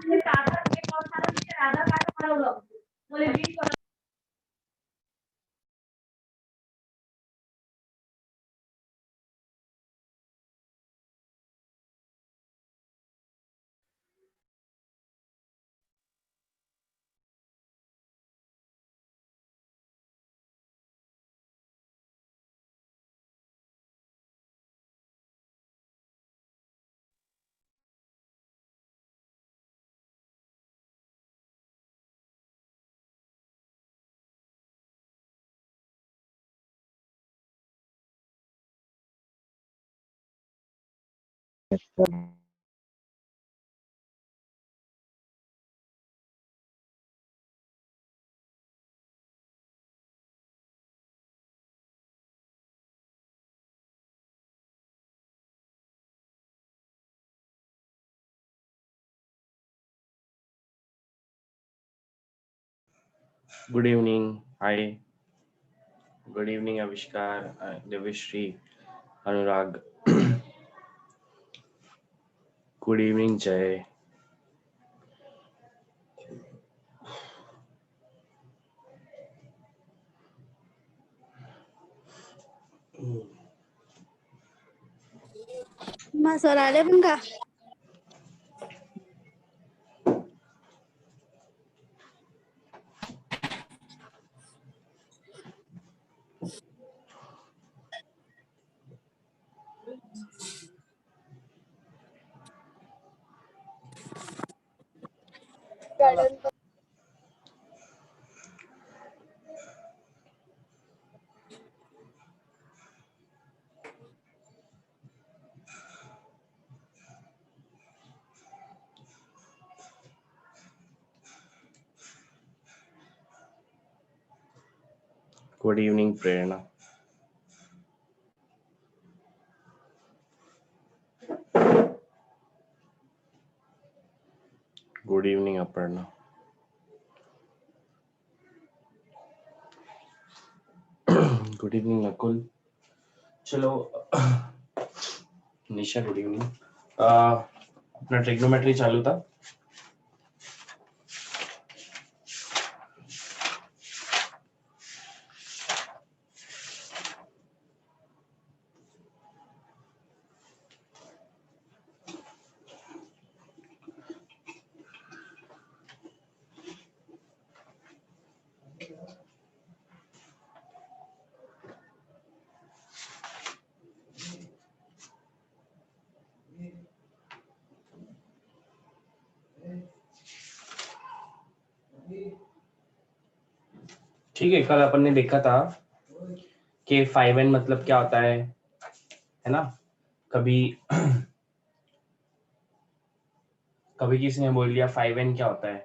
Good evening. Hi. Good evening, Avishkar, Devishri, Anurag. Good evening, Jay. Mas orale पण का? Good evening, Prerna. Good evening, Aparna. Good evening, Nakul. चलो निशा good evening. अपना trigonometry चालू था. ठीक है. कल अपन ने देखा था कि 5n मतलब क्या होता है ना. कभी कभी किसी ने बोल दिया 5n क्या होता है,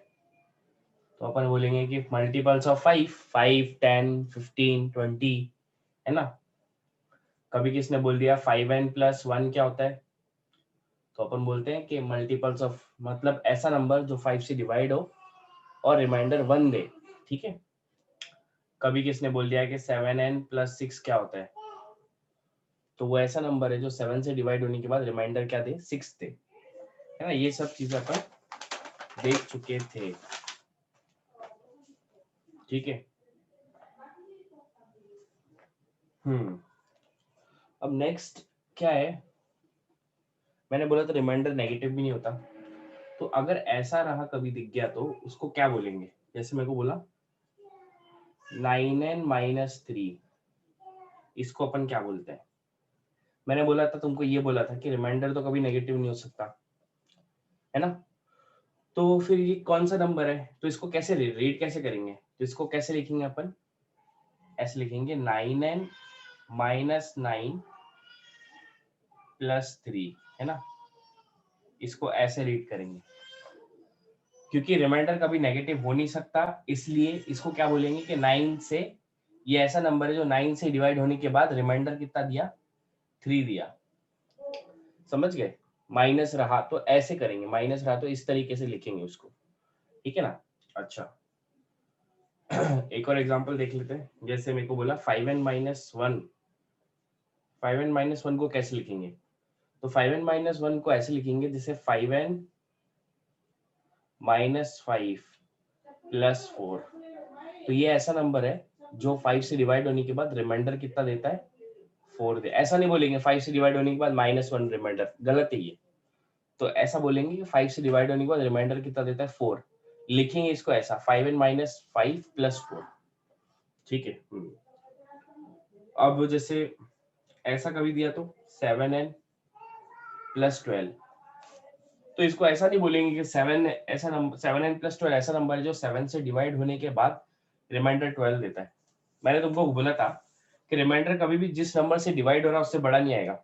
तो अपन बोलेंगे कि मल्टीपल्स ऑफ 5, 10, 15, 20 है ना. कभी किसने बोल दिया 5n + 1 क्या होता है, तो अपन बोलते हैं कि मल्टीपल्स ऑफ मतलब ऐसा नंबर जो 5 से डिवाइड हो और रिमाइंडर 1 दे. ठीक है. कभी किसने बोल दिया कि 7n + 6 क्या होता है, तो वो ऐसा नंबर है जो 7 से डिवाइड होने के बाद रिमाइंडर क्या दे, 6 दे, है ना. ये सब चीजें अपन देख चुके थे. ठीक है. अब नेक्स्ट क्या है, मैंने बोला था रिमाइंडर नेगेटिव भी नहीं होता, तो अगर ऐसा रहा कभी दिख गया तो उसको क्या बोलेंगे. जैसे मेरे को बोला 9n - 3, इसको अपन क्या बोलते हैं. मैंने बोला था तुमको, ये बोला था कि रिमाइंडर तो कभी नेगेटिव नहीं हो सकता, है ना. तो फिर ये कौन सा नंबर है, तो इसको कैसे रीड कैसे करेंगे, तो इसको कैसे लिखेंगे अपन, ऐसे लिखेंगे 9n - 9 + 3, है ना. इसको ऐसे रीड करेंगे क्योंकि रिमाइंडर कभी नेगेटिव हो नहीं सकता, इसलिए इसको क्या बोलेंगे कि 9 से, ये ऐसा नंबर है जो 9 से डिवाइड होने के बाद रिमाइंडर कितना दिया, 3 दिया. समझ गए. माइनस रहा तो ऐसे करेंगे, माइनस रहा तो इस तरीके से लिखेंगे उसको. ठीक है ना. अच्छा एक और एग्जांपल देख लेते हैं. जैसे मेरे को बोला 5n - 1, 5n - 1 को कैसे लिखेंगे, तो 5n - 1 को ऐसे लिखेंगे जैसे 5n -5 + 4, तो ये ऐसा नंबर है जो 5 से डिवाइड होने के बाद रिमाइंडर कितना देता है, 4 दे। ऐसा नहीं बोलेंगे 5 से डिवाइड होने के बाद -1 रिमाइंडर, गलत है ये। तो ऐसा बोलेंगे कि 5 से डिवाइड होने के बाद रिमाइंडर कितना देता है, 4। लिखेंगे इसको ऐसा 5n - 5 + 4, ठीक है। अब जैसे ऐसा कभी दिया तो 7n + 12, तो इसको ऐसा नहीं बोलेंगे कि 7 ऐसा नंबर, 7n + 12 ऐसा नंबर है जो 7 से डिवाइड होने के बाद रिमाइंडर 12 देता है। मैंने तुमको बोला था कि रिमाइंडर कभी भी जिस नंबर से डिवाइड हो रहा है उससे बड़ा नहीं आएगा,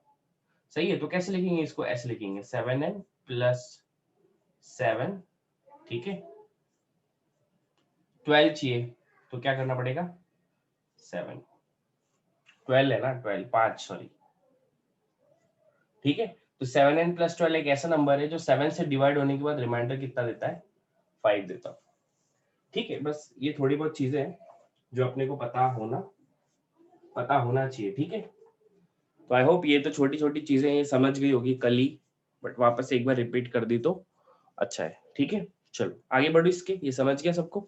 सही है। तो कैसे लिखेंगे इसको, ऐसे लिखेंगे 7n + 7, ठीक है। 12 चाहिए तो क्या करना पड़ेगा, 7, 12 है ना, 12 5 सॉरी, ठीक है। तो 7n + 12 एक ऐसा नंबर है जो 7 से डिवाइड होने के बाद रिमाइंडर कितना देता है, 5 देता है, ठीक है। बस ये थोड़ी बहुत चीजें हैं जो अपने को पता होना चाहिए, ठीक है। तो आई होप ये तो छोटी छोटी चीजें ये समझ गई होगी कल ही, बट वापस से एक बार रिपीट कर दी तो अच्छा है, ठीक है। चलो आगे बढ़ो, इसके ये समझ गया सबको।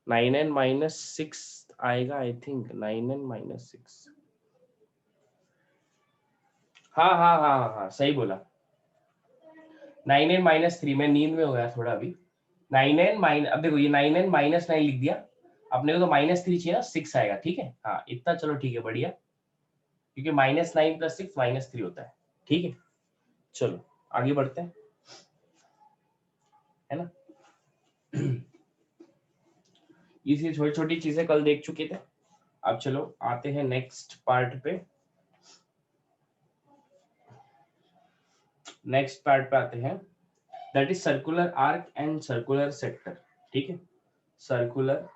9n - 6 आएगा आई थिंक, 9n - 6, हाँ, सही बोला। 9n - 3, मैं नींद में हो गया थोड़ा अभी। 9n अब देखो ये 9n - 9 लिख दिया, अपने को तो -3 चाहिए ना, 6 आएगा, ठीक है। हाँ इतना चलो ठीक है, बढ़िया, क्योंकि -9 + 6 -3 होता है, ठीक है। चलो आगे बढ़ते हैं, है ना। ये छोटी छोटी चीजें कल देख चुके थे। अब चलो आते हैं नेक्स्ट पार्ट पे, आते हैं, that is circular arc and circular sector, ठीक है। सर्कुलर,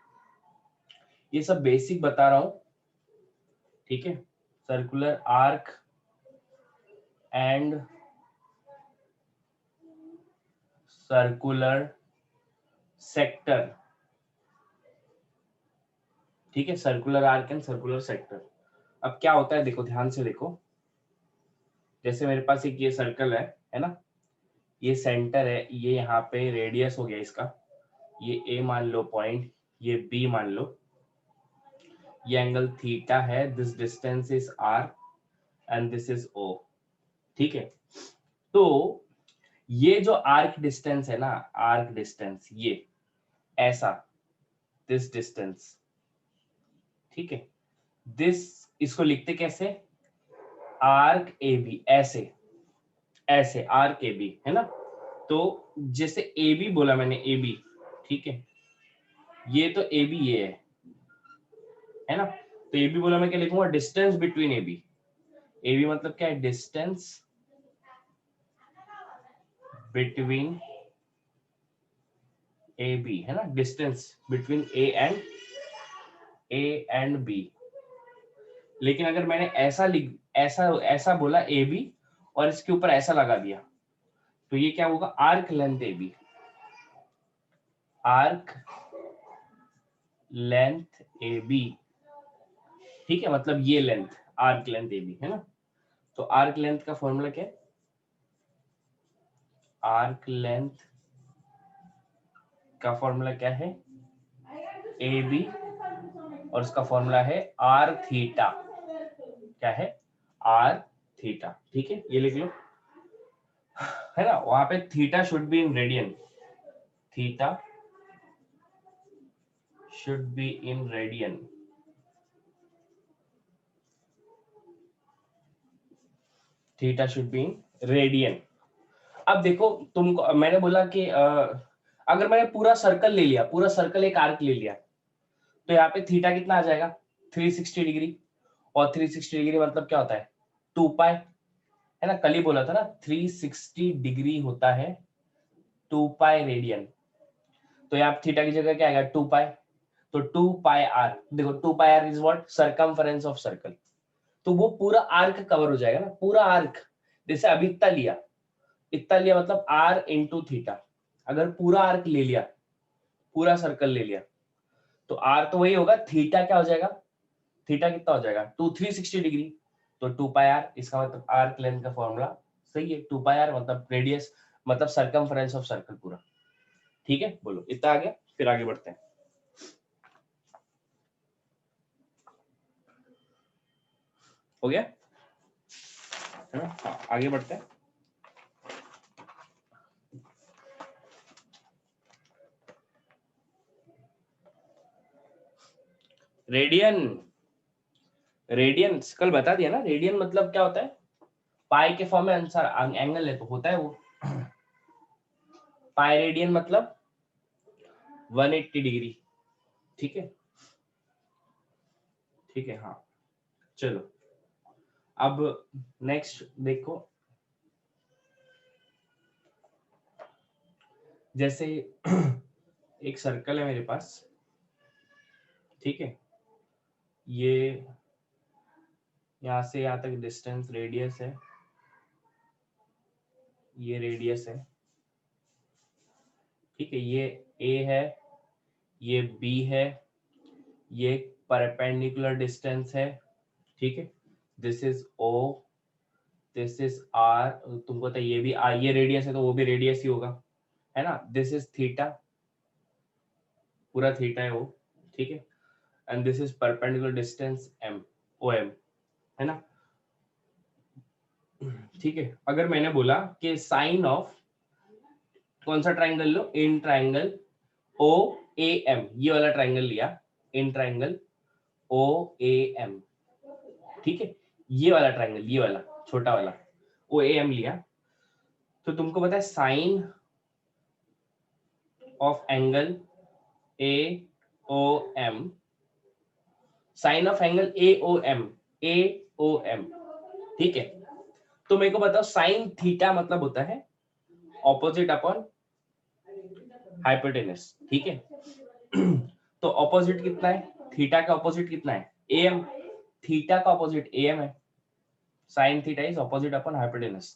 ये सब बेसिक बता रहा हूं, ठीक है। Circular arc and circular sector, ठीक है। Circular arc and circular sector, अब क्या होता है देखो, ध्यान से देखो। जैसे मेरे पास एक ये सर्कल है ना, ये सेंटर है, ये यहाँ पे रेडियस हो गया इसका, ये ए मान लो पॉइंट, ये बी मान लो, ये एंगल थीटा है, this distance is r and this is O, ठीक है। तो ये जो आर्क डिस्टेंस है ना, आर्क डिस्टेंस ये ऐसा, दिस डिस्टेंस, ठीक है। दिस, इसको लिखते कैसे, आर्क ए बी, ऐसे ऐसे आर्क ए बी, है ना। तो जैसे ए बी बोला मैंने, ए बी, ठीक है, ये तो ए बी ये है ना। तो ए बी बोला, मैं क्या लिखूंगा, distance between A B, A B मतलब क्या है, डिस्टेंस बिटवीन ए बी, है ना, distance between A and B. लेकिन अगर मैंने ऐसा बोला ए बी और इसके ऊपर ऐसा लगा दिया, तो ये क्या होगा, arc length A B, arc length A B, ठीक है। मतलब ये length, arc length A B, है ना। तो आर्क लेंथ का फॉर्मूला क्या है, आर्क लेंथ का फॉर्मूला क्या है, ए बी, और उसका फॉर्मूला है आर थीटा, क्या है, आर थीटा, ठीक है। ये लिख लो, है ना। वहां पे theta should be in radian, theta should be in radian, theta should be in radian. अब देखो तुमको मैंने बोला कि अगर मैंने पूरा सर्कल ले लिया, पूरा सर्कल एक आर्क ले लिया, तो यहाँ पे थीटा कितना आ जाएगा, 360 डिग्री। और 360 डिग्री मतलब क्या होता है, 2 पाई, है ना। कल ही बोला था ना, 360 डिग्री होता है 2 पाई रेडियन। तो यहाँ थीटा की जगह क्या आएगा, 2 पाई। तो 2 पाई आर, देखो 2 pi r is what, circumference of circle. तो वो पूरा आर्क कवर हो जाएगा ना, पूरा आर्क। जैसे अभी इतना लिया मतलब आर इंटू थीटा। अगर पूरा आर्क ले लिया, पूरा सर्कल ले लिया, तो आर तो वही होगा, थीटा क्या हो जाएगा, थीटा कितना हो जाएगा, 360 डिग्री। तो 2 पाई आर, इसका मतलब आर्क लेंथ का फॉर्मूला सही है, 2 पाई आर मतलब रेडियस। मतलब सर्कमफरेंस ऑफ सर्कल पूरा। ठीक है, बोलो इतना आ गया, फिर आगे बढ़ते हैं। हो गया है ना? हाँ, आगे बढ़ते हैं। रेडियन, रेडियन कल बता दिया ना, रेडियन मतलब क्या होता है, पाई के फॉर्म में आंसर एंगल है तो होता है वो। पाई रेडियन मतलब 180 डिग्री। ठीक है, ठीक है, हाँ चलो अब नेक्स्ट देखो, जैसे एक सर्कल है मेरे पास, ठीक है, ये यहाँ से यहाँ तक डिस्टेंस रेडियस है, ये रेडियस है, ठीक है, ये ए है, ये बी है, ये परपेंडिकुलर डिस्टेंस है, ठीक है, this is O, this is R, तुमको पता है ये भी आर, ये रेडियस है तो वो भी रेडियस ही होगा, है ना, दिस इज थीटा, पूरा थीटा है वो, ठीक है, and this is perpendicular distance M, O M, है ना, ठीक है। अगर मैंने बोला कि साइन ऑफ कौन सा ट्राइंगल लो, in triangle O A M, ये वाला ट्राइंगल लिया, इन ट्राइंगल ओ ए एम, ठीक है, ये वाला ट्राइंगल, ये वाला छोटा वाला ओ ए एम लिया, तो तुमको पता है sine of angle A O M, sine of angle A O M, A O M, ठीक है, तो मेरे को बताओ साइन थीटा मतलब होता है ऑपोजिट अपॉन हाइपोटेनस, ठीक है, तो ऑपोजिट कितना है, थीटा का ऑपोजिट कितना है, ए एम, थीटा का ऑपोजिट ए एम है, sign theta is opposite upon hypotenuse,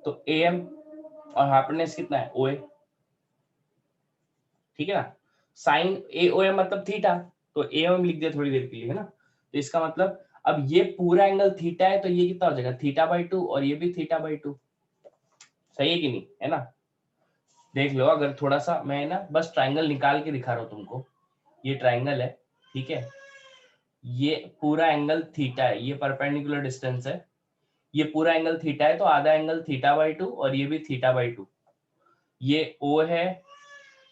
तो ए एम और हाइपोटेनस कितना है, ओ ए, ठीक है ना, साइन ए ओ एम मतलब थीटा, तो ए एम लिख दिया थोड़ी देर के लिए, है ना, तो इसका मतलब अब ये पूरा एंगल थीटा है तो ये कितना हो जाएगा, थीटा बाई 2, और ये भी थीटा बाई 2, सही है कि नहीं, है ना, देख लो, अगर थोड़ा सा मैं ना बस ट्राइंगल निकाल के दिखा रहा हूँ तुमको, ये ट्राइंगल है, ठीक है, ये पूरा एंगल थीटा है, ये परपेंडिकुलर डिस्टेंस है, ये पूरा एंगल थीटा है तो आधा एंगल थीटा बाई 2 और ये भी थीटा बाई 2, ये ओ है,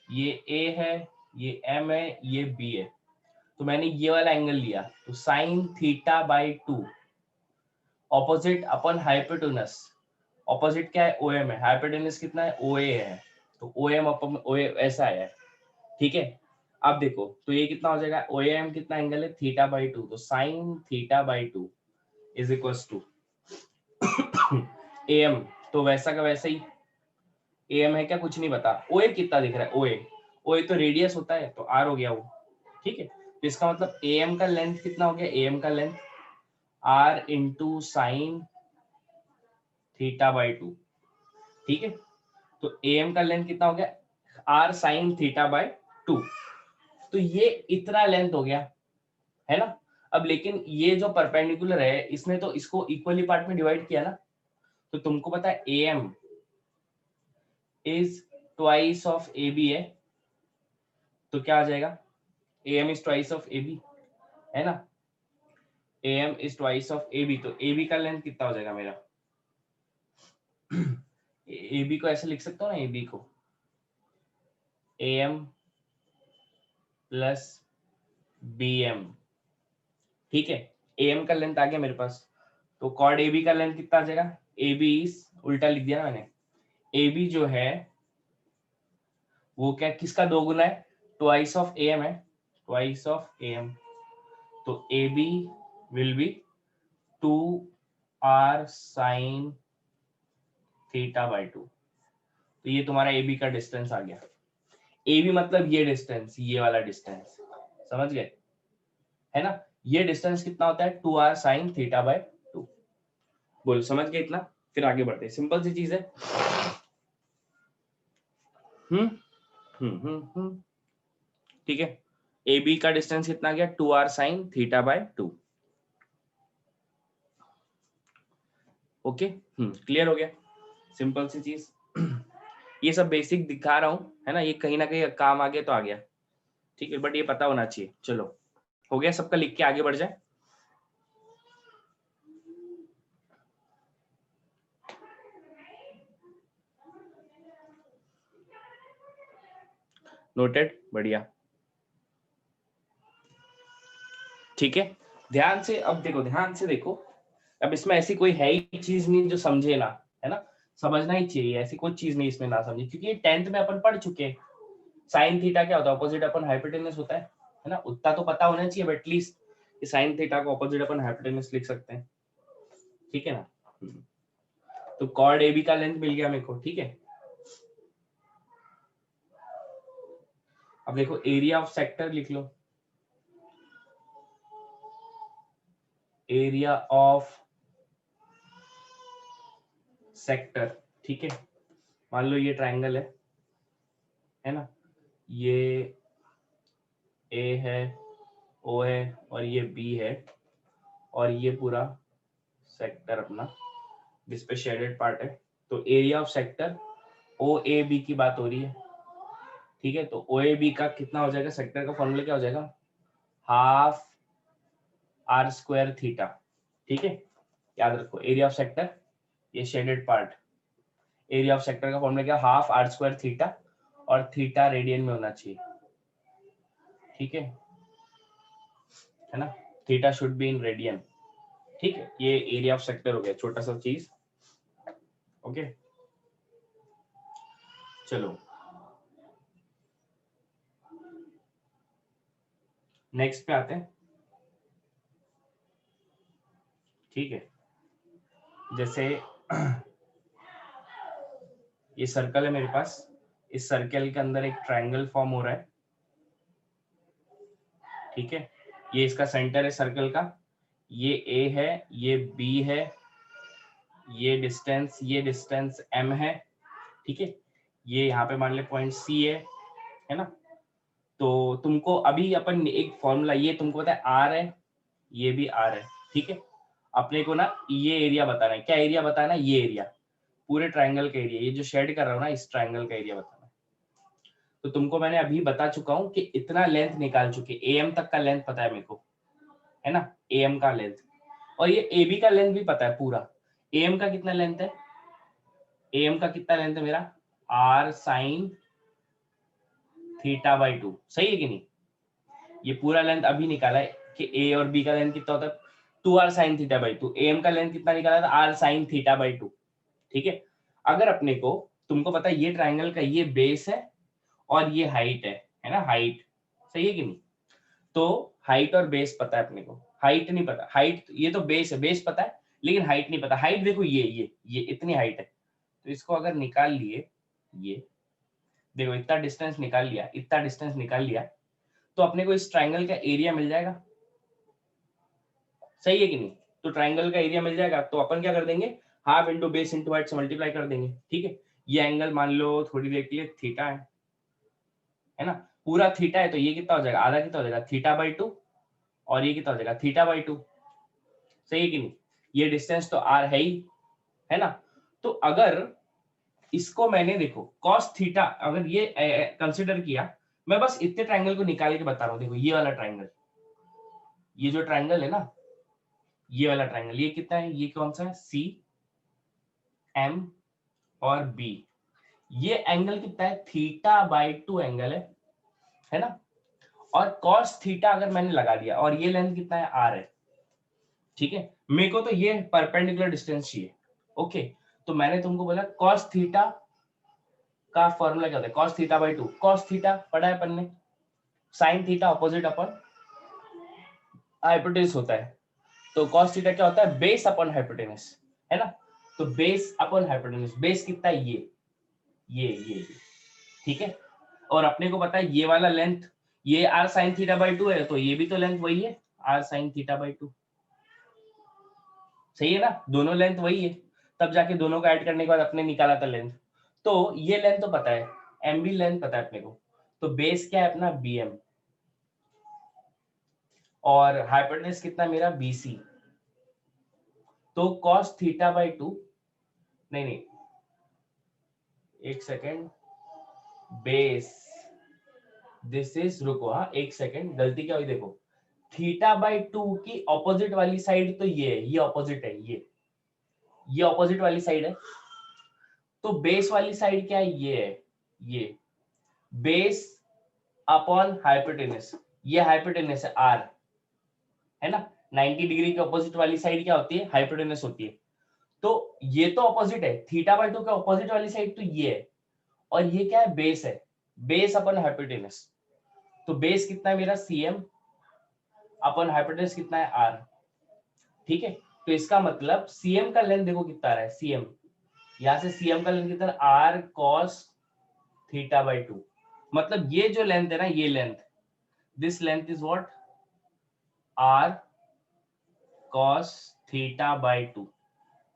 ये ए है, ये एम है, ये बी है, तो मैंने ये वाला एंगल लिया, तो sine theta by 2 opposite upon hypotenuse, opposite क्या है, ओ एम है, हाइपोटेनस कितना है, ओ ए है, तो ओ एम अपन ओ ए ऐसा है, ठीक है, अब देखो तो ये कितना हो जाएगा, ओ एम कितना एंगल है, थीटा बाई 2, तो sine theta by 2 is equals to A M, तो वैसा का वैसा ही, ए एम है क्या, कुछ नहीं बता, ओ ए कितना दिख रहा है, ओ ए तो रेडियस होता है तो आर हो गया वो, ठीक है, तो इसका मतलब ए एम का लेंथ कितना हो गया, ए एम का length R into sine theta by 2, ठीक है, तो ए एम का लेंथ कितना हो गया, आर साइन थीटा बाई 2, तो ये इतना लेंथ हो गया, है ना, अब लेकिन ये जो परपेंडिकुलर है इसने तो इसको इक्वली पार्ट में डिवाइड किया ना, तो तुमको पता है A M is twice of A B है, तो क्या आ जाएगा, A M is twice of A B, है ना, A M is twice of A B, तो ए बी का लेंथ कितना हो जाएगा मेरा, ए बी को ऐसे लिख सकता हूँ ना, ए बी को A M plus B M, ठीक है, ए एम का लेंथ आ गया मेरे पास, तो कॉर्ड ए बी का लेंथ कितना आ जाएगा, ए बी उल्टा लिख दिया ना मैंने, ए बी जो है वो क्या किसका दो गुना है, ट्वाइस ऑफ ए एम है, ट्वाइस ऑफ ए एम, तो A B will be 2 R sine theta by 2, तो ये तुम्हारा ए बी का डिस्टेंस आ गया, ए बी मतलब ये डिस्टेंस, ये वाला डिस्टेंस, समझ गए, है ना, ये डिस्टेंस कितना होता है, 2 आर साइन थीटा बाई 2, बोलो समझ गए इतना, फिर आगे बढ़ते हैं, सिंपल सी चीज है, ठीक है, ए बी का डिस्टेंस कितना गया, 2 R sine theta by 2, okay, clear हो गया, सिंपल सी चीज, ये सब बेसिक दिखा रहा हूँ, है ना, ये कहीं ना कहीं काम आ गया तो आ गया, ठीक है, बट ये पता होना चाहिए। चलो हो गया सबका, लिख के आगे बढ़ जाए। नोटेड, बढ़िया, ठीक है। ध्यान से अब देखो, ध्यान से देखो, अब इसमें ऐसी कोई है ही चीज नहीं जो समझे ना, है ना, समझना ही चाहिए, ऐसी कोई चीज नहीं इसमें ना समझे, क्योंकि ये 10th में अपन पढ़ चुके हैं। साइन थीटा क्या होता है, ऑपोजिट अपन हाइपोटेनस होता है ना, उतना तो पता होना चाहिए, बट एटलीस्ट कि साइन थीटा को ऑपोजिट अपन हाइपोटेनस लिख सकते हैं, ठीक है ना। तो कॉर्ड ए बी का लेंथ मिल गया मेरे को, ठीक है। अब देखो एरिया ऑफ सेक्टर लिख लो, एरिया ऑफ सेक्टर, ठीक है। मान लो ये ट्रायंगल है ना, ये ए है, ओ है, और ये बी है, और ये पूरा सेक्टर अपना जिस पे शेडेड पार्ट है। तो area of sector O A B की बात हो रही है, ठीक है। तो ओ ए बी का कितना हो जाएगा, सेक्टर का फॉर्मूला क्या हो जाएगा, हाफ आर स्क्वायर थीटा, ठीक है। याद रखो एरिया ऑफ सेक्टर, ये shaded part, area of sector का फॉर्मूला क्या, हाफ आर स्क्वायर थीटा, और थीटा रेडियन में होना चाहिए, ठीक है ना, theta should be in radian, ठीक है। ये एरिया ऑफ सेक्टर हो गया, छोटा सा चीज, ओके। चलो नेक्स्ट पे आते हैं, ठीक है। जैसे ये सर्कल है मेरे पास, इस सर्कल के अंदर एक ट्रायंगल फॉर्म हो रहा है, ठीक है। ये इसका सेंटर है सर्कल का, ये ए है, ये बी है, ये डिस्टेंस एम है, ठीक है। ये यहाँ पे मान ले पॉइंट सी है ना। तो तुमको अभी अपन एक फॉर्मूला, ये तुमको पता है आर है, ये भी आर है, ठीक है। अपने को ना ये एरिया बताना है, क्या एरिया बताना है, ये एरिया, पूरे ट्रायंगल का एरिया, ये जो शेड कर रहा हूँ ना, इस ट्रायंगल का एरिया बताना है। तो तुमको मैंने अभी बता चुका हूँ कि इतना लेंथ निकाल चुके, एम तक का लेंथ पता है मेरे को, है ना, एम का लेंथ, और ये ए बी का लेंथ भी पता है पूरा। एम का कितना लेंथ है, एम का कितना लेंथ है मेरा, आर साइन थीटा बाई 2, सही है कि नहीं। ये पूरा लेंथ अभी निकाला है कि ए और बी का लेंथ कितना होता है, 2r sine theta by 2, M का लेंथ कितना निकाला था, r साइन थीटा बाई 2, ठीक है। अगर अपने को, तुमको पता है ये ट्रायंगल का ये बेस है और ये हाइट है ना, हाइट, सही है कि नहीं। तो हाइट और बेस पता है अपने को, हाइट नहीं पता, हाइट ये तो बेस है, बेस पता है, लेकिन हाइट नहीं पता। हाइट देखो ये इतनी हाइट है, तो इसको अगर निकाल लिए, ये देखो इतना डिस्टेंस निकाल लिया, इतना डिस्टेंस निकाल लिया, तो अपने को इस ट्रायंगल का एरिया मिल जाएगा, सही है कि नहीं। तो ट्रायंगल का एरिया मिल जाएगा, तो अपन क्या कर देंगे, half into base into height से मल्टीप्लाई कर देंगे, ठीक है। ये एंगल मान लो थोड़ी देर के लिए थीटा है ना, पूरा थीटा है, तो ये कितना हो जाएगा, आधा कितना हो जाएगा, थीटा बाई 2, और ये कितना हो जाएगा, थीटा बाई 2, सही है कि नहीं। ये डिस्टेंस तो आर है ही, है ना। तो अगर इसको मैंने देखो कॉस थीटा अगर ये कंसिडर किया, मैं बस इतने ट्रायंगल को निकाल के बता रहा हूँ। देखो ये वाला ट्रायंगल, ये जो ट्रायंगल है ना, ये वाला ट्रायंगल, ये कितना है, ये कौन सा है, सी एम और बी, ये एंगल कितना है, थीटा बाई 2 एंगल है ना। और कॉस थीटा अगर मैंने लगा दिया, और ये लेंथ कितना है, आर है, ठीक है। मेरे को तो ये परपेंडिकुलर डिस्टेंस चाहिए, ओके। तो मैंने तुमको बोला कॉस थीटा का फॉर्मूला क्या होता है, cos theta by 2, cos theta पढ़ा है अपन ने, साइन थीटा ऑपोजिट अपन हाइपोटेनस होता है। तो cos थीटा क्या होता है, बेस अपॉन हाइपोटेनस, है ना। तो बेस अपॉन हाइपोटेनस, बेस कितना है, ये ठीक है। और अपने को पता है ये वाला लेंथ, ये r sin थीटा बाई 2 है, तो ये भी तो लेंथ वही है, r sin थीटा बाई 2, सही है ना, दोनों लेंथ वही है। तब जाके दोनों को ऐड करने के बाद अपने निकाला था लेंथ। तो ये लेंथ तो पता है, एम बी लेंथ पता है अपने को, तो बेस क्या है अपना, बी एम, और हाइपोटेनस कितना मेरा, बी सी। तो cos थीटा बाई 2, नहीं, एक सेकेंड, बेस, दिस इज, रुको, हाँ एक सेकेंड, गलती क्या हुई देखो, थीटा बाई 2 की ऑपोजिट वाली साइड तो ये है, ये ऑपोजिट है, ये ऑपोजिट वाली साइड है, तो बेस वाली साइड क्या है, ये है, ये बेस अपॉन हाइपोटेनस, ये हाइपोटेनस है आर, है ना, 90 डिग्री के ऑपोजिट वाली साइड क्या होती है, हाइपोटेनस होती है, तो ये तो ऑपोजिट है, थीटा बाई 2 के ऑपोजिट वाली साइड तो ये है, और ये क्या है, बेस है, बेस अपन हाइपोटेनस, तो बेस कितना है मेरा, cm अपन हाइपोटेनस कितना है, r, ठीक है, तो इसका मतलब cm का लेंथ देखो कितना आ रहा है, cm, यहां से cm का लेंथ कितना, r cos थीटा बाई 2, मतलब ये जो लेंथ है ना, ये length, this length is what, r cos theta by 2,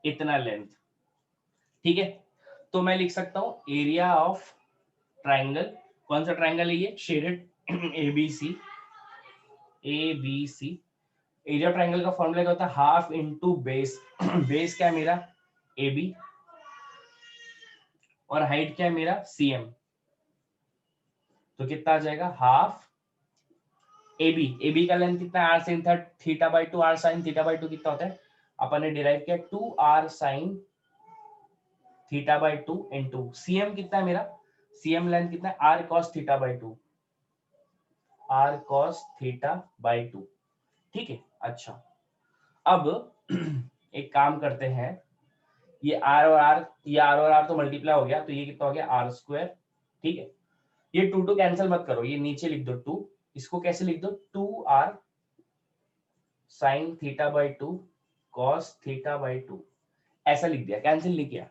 इतना लेंथ, ठीक है, तो मैं लिख सकता हूं एरिया ऑफ ट्राइंगल, कौन सा ट्राइंगल है ये, shaded, ABC, ABC, area triangle का फॉर्मूला क्या होता है, हाफ इनटू बेस, बेस क्या है मेरा, एबी, और हाइट क्या है मेरा, सीएम, तो कितना आ जाएगा, हाफ एबी, एबी का लेंथ कितना है, R sine theta by 2, R sine theta by 2 कितना होता है, अपन ने डिराइव किया 2r sine theta by 2 into C M कितना है मेरा, सीएम लेंथ कितना है, R cos theta by 2, R cos theta by 2, ठीक है, अच्छा, अब एक काम करते हैं, ये आर और आर, ये आर और आर तो मल्टीप्लाई हो गया, तो ये कितना हो गया, आर स्क्वायर, ठीक है, ये 2 कैंसिल मत करो, ये नीचे लिख दो 2, इसको कैसे लिख दो, 2r sine theta by 2 cos theta by 2, ऐसा लिख दिया, कैंसिल नहीं किया,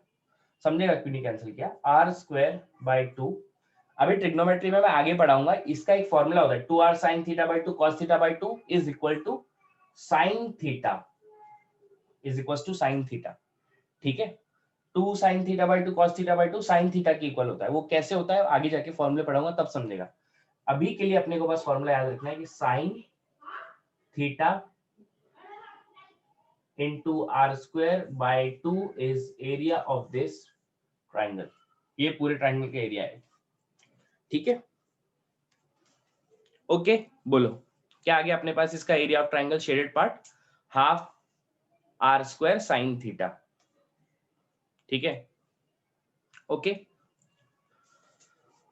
समझेगा क्यों नहीं कैंसिल किया, आर स्क्वायर बाई 2, अभी ट्रिग्नोमेट्री में मैं आगे बढ़ाऊंगा, इसका एक फॉर्मूला होता है 2r sine theta by 2 cos theta by 2 is equal to sine theta, is equal to sine theta, ठीक है, 2 sine theta by 2 cos theta by 2 sine theta के इक्वल होता है, वो कैसे होता है आगे जाके फॉर्मूले पढ़ाऊंगा तब समझेगा, अभी के लिए अपने को बस फॉर्मूला याद रखना है कि sine theta into r square by 2 is area of this triangle, ये पूरे ट्राइंगल का एरिया है, ठीक है, ओके, बोलो क्या आ गया अपने पास, इसका area of triangle shaded part, half R square sine theta, ठीक है, ओके,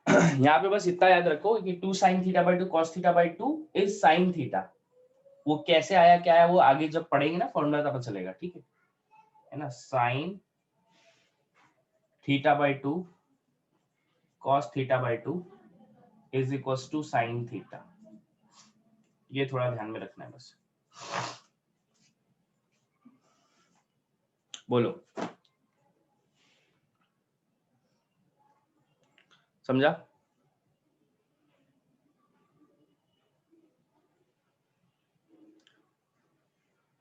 यहाँ पे बस इतना याद रखो कि 2 sine theta by 2 cos theta by 2 is sine theta, वो कैसे आया क्या है वो आगे जब पढ़ेंगे ना फॉर्मूला तब पता चलेगा, ठीक है ना, sine theta by 2 cos theta by 2 is equal to sine theta, ये थोड़ा ध्यान में रखना है बस, बोलो समझा,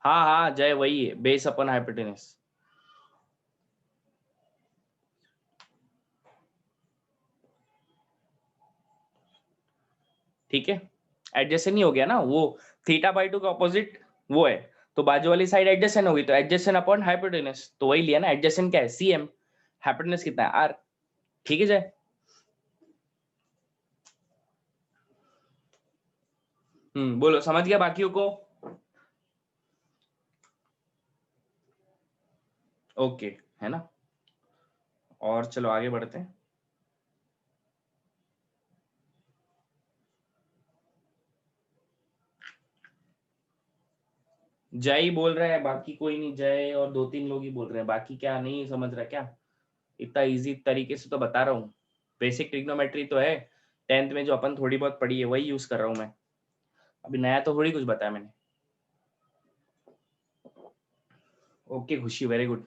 हाँ हाँ जय वही है, बेस अपन हाइपोटेनस, ठीक है, एडजेसेंट नहीं हो गया ना, वो थीटा बाई 2 का ऑपोजिट वो है, तो बाजू वाली साइड एडजेसेंट होगी, तो एडजेसेंट अपॉन हाइपोटेनस, तो वही लिया ना, एडजेसेंट क्या है, सीएम, हाइपोटेनस कितना है, आर, ठीक है जय, बोलो समझ गया बाकियों को, ओके, है ना, और चलो आगे बढ़ते हैं, जय ही बोल रहे हैं, बाकी कोई नहीं, जय और 2-3 लोग ही बोल रहे हैं, बाकी क्या नहीं समझ रहा क्या, इतना इजी तरीके से तो बता रहा हूँ, बेसिक ट्रिग्नोमेट्री तो है 10th में जो अपन थोड़ी बहुत पढ़ी है वही यूज कर रहा हूँ मैं, अभी नया तो थोड़ी कुछ बताया मैंने, ओके खुशी, वेरी गुड,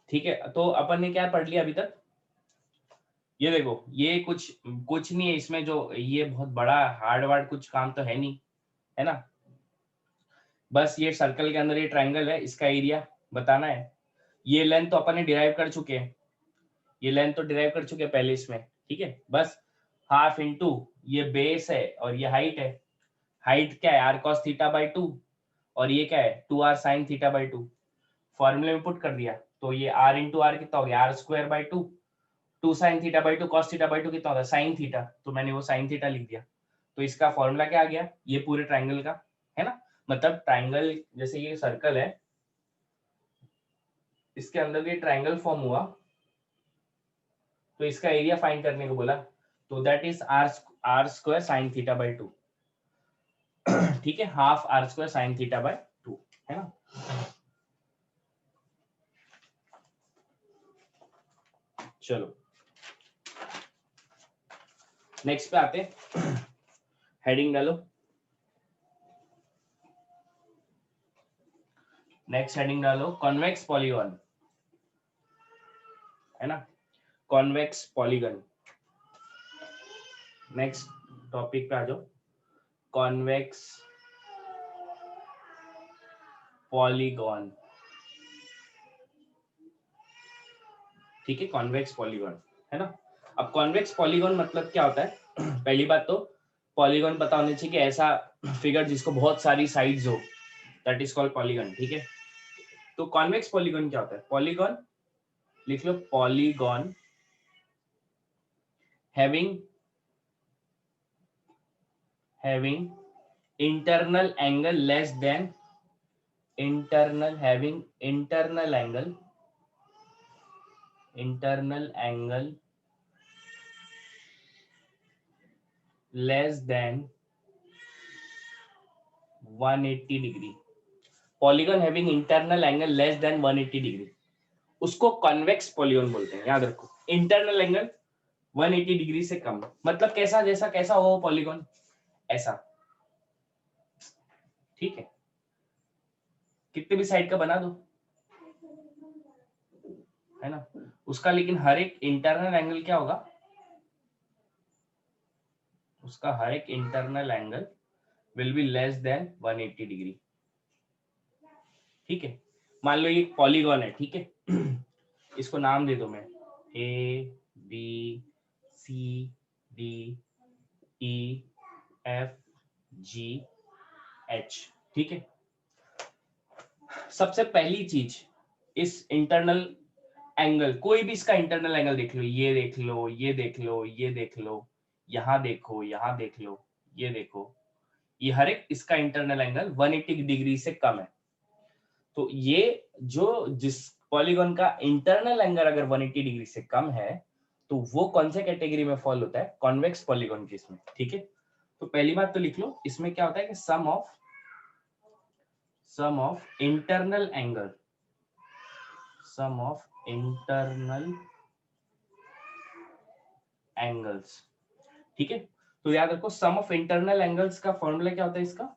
ठीक है, तो अपन ने क्या पढ़ लिया अभी तक, ये देखो, ये कुछ कुछ नहीं है इसमें, जो ये बहुत बड़ा हार्ड वार्ड कुछ काम तो है नहीं, है ना, बस ये सर्कल के अंदर ये ट्राइंगल है, इसका एरिया बताना है, ये लेंथ तो अपन ने डिराइव कर चुके हैं, ये लेंथ तो डिराइव कर चुके हैं पहले इसमें, ठीक है, बस हाफ इंटू ये बेस है और ये हाइट है, हाइट क्या है, आर कॉस थीटा बाई 2, और ये क्या है 2r sin थीटा बाई 2, फॉर्मूले में पुट कर दिया तो ये r इंटू आर कितना हो गया r square by 2, 2 sin theta by 2 cos theta by 2 कितना होता है sin थीटा, तो मैंने वो sin थीटा लिख दिया। तो इसका फॉर्मूला क्या आ गया, ये पूरे ट्राइंगल का है ना, मतलब ट्राइंगल जैसे ये सर्कल है, इसके अंदर ये ट्राइंगल फॉर्म हुआ, तो इसका एरिया फाइंड करने को बोला, तो that is r square sin theta by 2, ठीक है, half r square sin theta by 2 है ना। चलो नेक्स्ट पे आते, हेडिंग डालो, नेक्स्ट हेडिंग डालो कॉन्वेक्स पॉलीगॉन, है ना, कॉन्वेक्स पॉलीगन। नेक्स्ट टॉपिक पे आ जाओ, कॉन्वेक्स पॉलीगॉन, ठीक है, कॉन्वेक्स पॉलीगॉन है ना। अब कॉन्वेक्स पॉलीगॉन मतलब क्या होता है, पहली बात तो पॉलीगॉन पता होनी चाहिए कि ऐसा फिगर जिसको बहुत सारी साइड्स हो, दैट इज कॉल्ड पॉलीगॉन, ठीक है। तो कॉन्वेक्स पॉलीगॉन क्या होता है, पॉलीगॉन लिख लो, polygon having internal angle less than having internal angle less than 180 degree, polygon having internal angle less than 180 degree, उसको कॉन्वेक्स पॉलीगॉन बोलते हैं। याद रखो, इंटरनल एंगल 180 डिग्री से कम, मतलब कैसा, जैसा कैसा हो पॉलीगॉन ऐसा, ठीक है, कितने भी साइड का बना दो, है ना, उसका लेकिन हर एक इंटरनल एंगल क्या होगा, उसका हर एक internal angle will be less than 180 degree, ठीक है। मान लो ये पॉलीगॉन है, ठीक है, इसको नाम दे दो मैं A B C D E F G H, ठीक है। सबसे पहली चीज, इस इंटरनल एंगल, कोई भी इसका इंटरनल एंगल देख लो, ये देख लो, ये देख लो, ये देख लो, यहाँ देखो, यहाँ देख लो, ये देखो, ये हर एक इसका इंटरनल एंगल 180 डिग्री से कम है। तो ये जो जिस पॉलीगॉन का इंटरनल एंगल अगर 180 डिग्री से कम है, तो वो कौन से कैटेगरी में फॉल होता है, कॉन्वेक्स पॉलीगॉन के इसमें, ठीक है। तो पहली बात तो लिख लो, इसमें क्या होता है कि sum of internal angle, sum of internal angles, ठीक है। तो याद रखो, सम ऑफ इंटरनल एंगल्स का फॉर्मूला क्या होता है इसका,